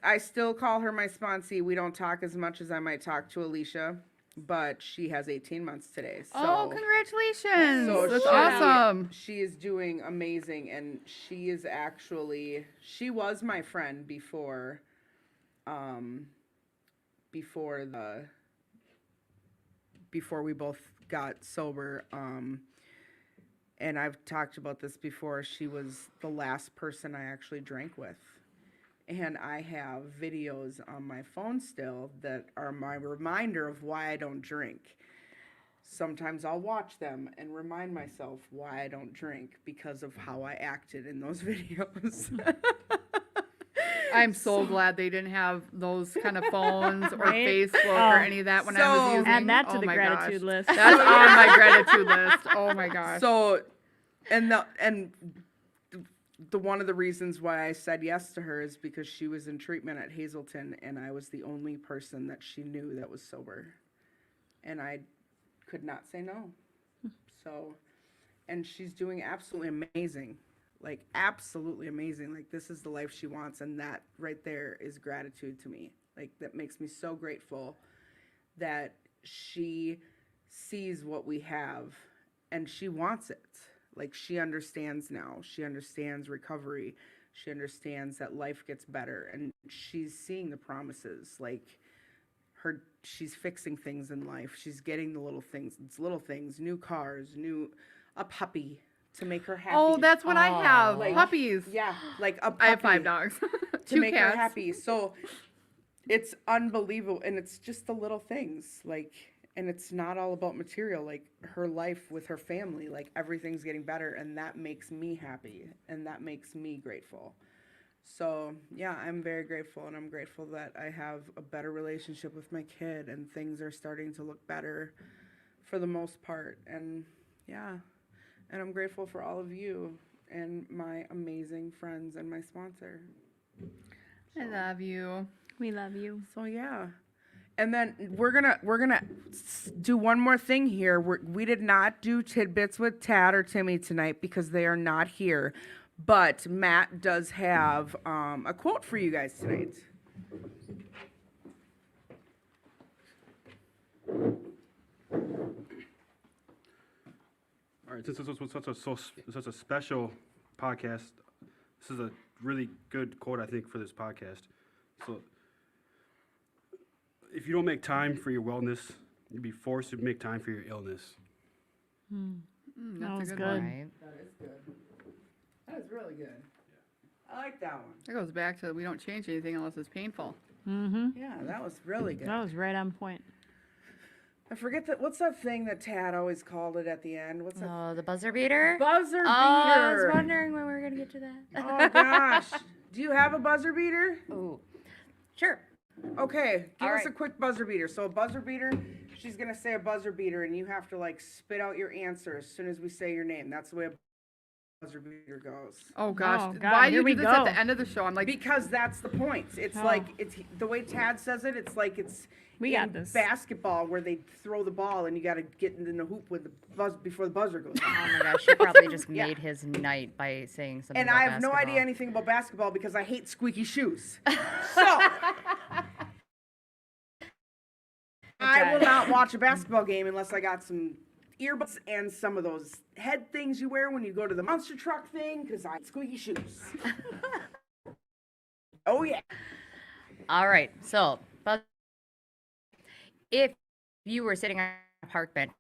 I still call her my sponsee. We don't talk as much as I might talk to Alicia, but she has 18 months today. So, Oh, congratulations. so That's she- awesome. She is doing amazing, and she was my friend before, before we both got sober. And I've talked about this before. She was the last person I actually drank with. And I have videos on my phone still that are my reminder of why I don't drink. Sometimes I'll watch them and remind myself why I don't drink because of how I acted in those videos. I'm so glad they didn't have those kind of phones or Right? Facebook or Oh. any of that when I So- was using. Add that to Oh the my gratitude gosh. list. That's on my gratitude list. Oh my gosh. So, the one of the reasons why I said yes to her is because she was in treatment at Hazelton, and I was the only person that she knew that was sober, and I could not say no. So, and she's doing absolutely amazing, like absolutely amazing. Like this is the life she wants, and that right there is gratitude to me. Like that makes me so grateful that she sees what we have and she wants it. Like she understands now. She understands recovery. She understands that life gets better, and she's seeing the promises. Like she's fixing things in life. She's getting the little things. It's little things, new cars, a puppy to make her happy. Oh, that's what I have. Like- Puppies. Yeah, like a puppy I have 5 dogs. to 2 make cats. her happy. So it's unbelievable, and it's just the little things, like, and it's not all about material. Like her life with her family, like everything's getting better, and that makes me happy, and that makes me grateful. So yeah, I'm very grateful, and I'm grateful that I have a better relationship with my kid, and things are starting to look better for the most part. And yeah, and I'm grateful for all of you and my amazing friends and my sponsor. I love you. We love you. So yeah, and then we're gonna do one more thing here. We did not do tidbits with Tad or Timmy tonight because they are not here, but Matt does have a quote for you guys tonight. All right, since this was such a special podcast, this is a really good quote, I think, for this podcast. So, if you don't make time for your wellness, you'll be forced to make time for your illness. That's That was a good good. one. Right. That is good. That is really good. I like that one. That goes back to we don't change anything unless it's painful. Mm-hmm. Yeah, that was really good. That was right on point. I forget what's that thing that Tad always called it at the end? What's that? Oh, the buzzer beater? Buzzer beater. Oh, I was wondering when we were going to get to that. Oh gosh. Do you have a buzzer beater? Ooh. Sure. Okay, give All us a right. quick buzzer beater. So a buzzer beater, she's gonna say a buzzer beater, and you have to like spit out your answer as soon as we say your name. That's the way a buzzer beater goes. Oh gosh. Oh, God, Why do here you we do this at go. the end of the show? I'm like, Because that's the point. It's Oh. like it's the way Tad says it. It's like it's We in got this. basketball where they throw the ball and you got to get in the hoop with the buzz before the buzzer goes Oh off. my gosh, she probably just Yeah. made his night by saying something And about I have no idea basketball. anything about basketball because I hate squeaky shoes. So I will not watch a basketball game unless I got some earbuds and some of those head things you wear when you go to the monster truck thing because I hate squeaky shoes. Oh yeah. All right, so if you were sitting on a park bench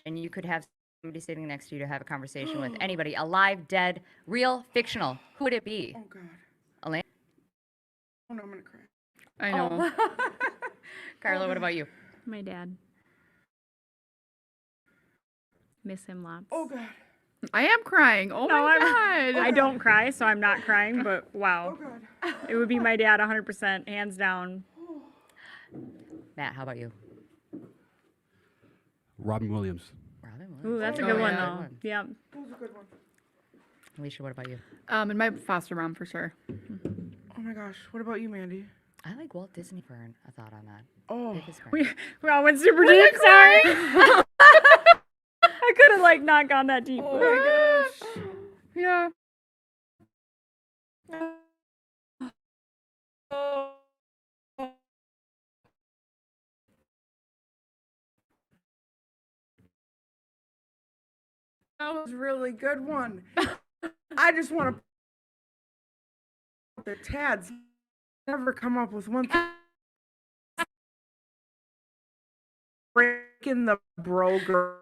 and you could have somebody sitting next to you to have a conversation with anybody, alive, dead, real, fictional, who would it be? Oh god. Elaine? Oh no, I'm gonna cry. I know. Carla, what about you? My dad. Miss him lots. Oh god. I am crying. Oh No, my God. I don't cry, so I'm not crying, but wow. God. It would be my dad 100%, hands down. Matt, how about you? Robin Williams. Robin Williams. Ooh, that's a Oh, good one, yeah. though. Yeah. That was a good one. Alicia, what about you? And my foster mom for sure. Oh my gosh. What about you, Mandy? I like Walt Disney for a thought on that. Oh, Biggest fan. We all went super deep, sorry. I could have, like, not gone that deep. oh my gosh. Yeah. That was a really good one. I just want to. The Tads never come up with one. Breaking the bro girl.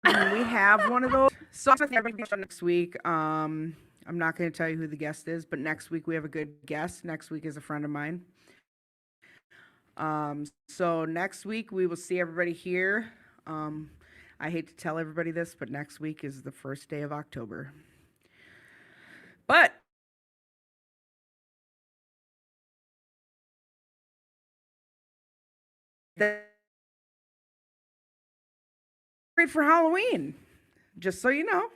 We have one of those. So next week. I'm not going to tell you who the guest is, but next week we have a good guest. Next week is a friend of mine. So next week we will see everybody here. I hate to tell everybody this, but next week is the first day of October. But great for Halloween, just so you know.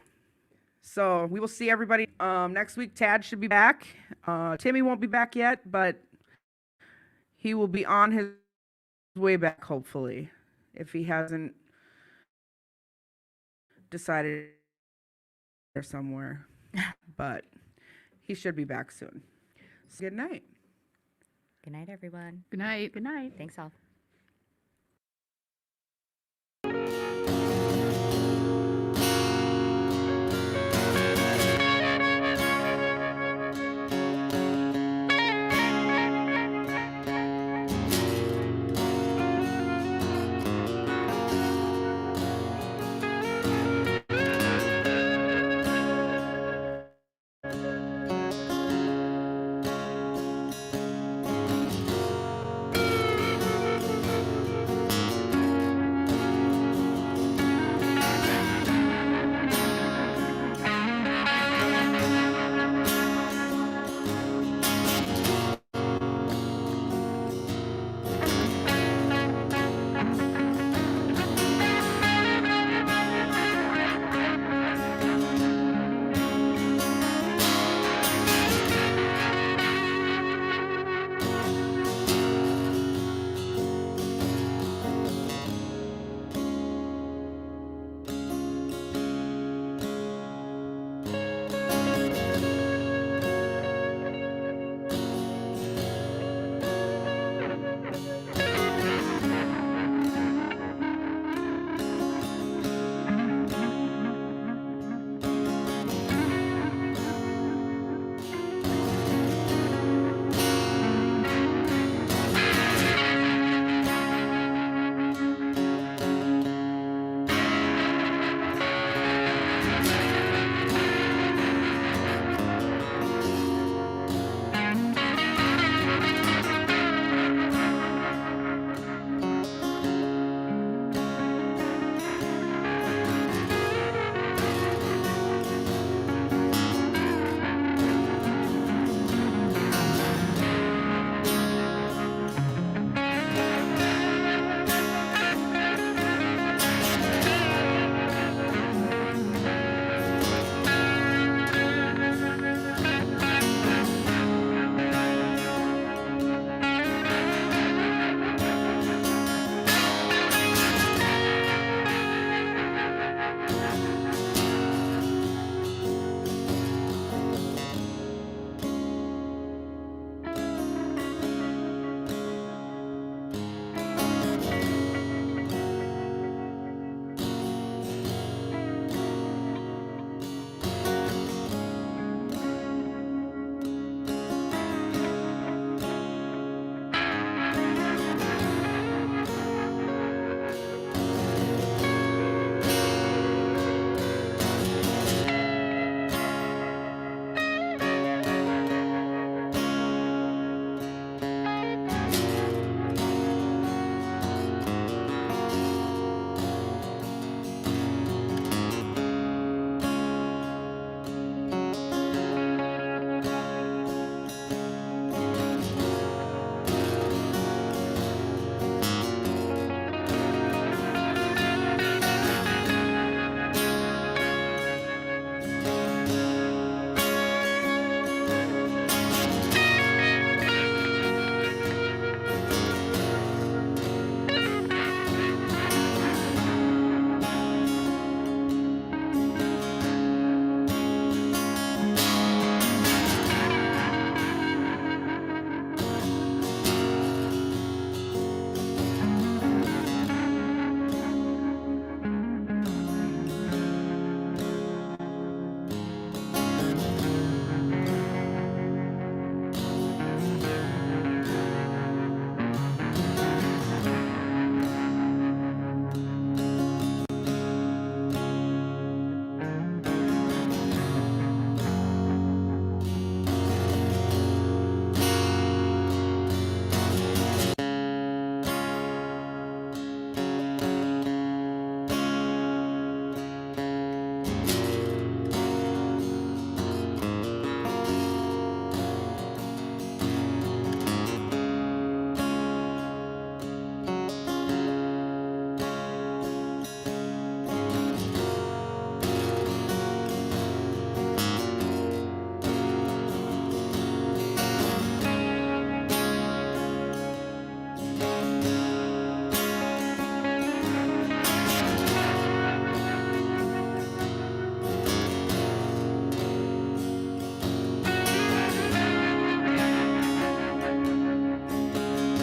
So we will see everybody next week. Tad should be back. Timmy won't be back yet, but he will be on his way back, hopefully, if he hasn't decided or somewhere. But he should be back soon. So good night. Good night, everyone. Good night. Good night. Thanks all.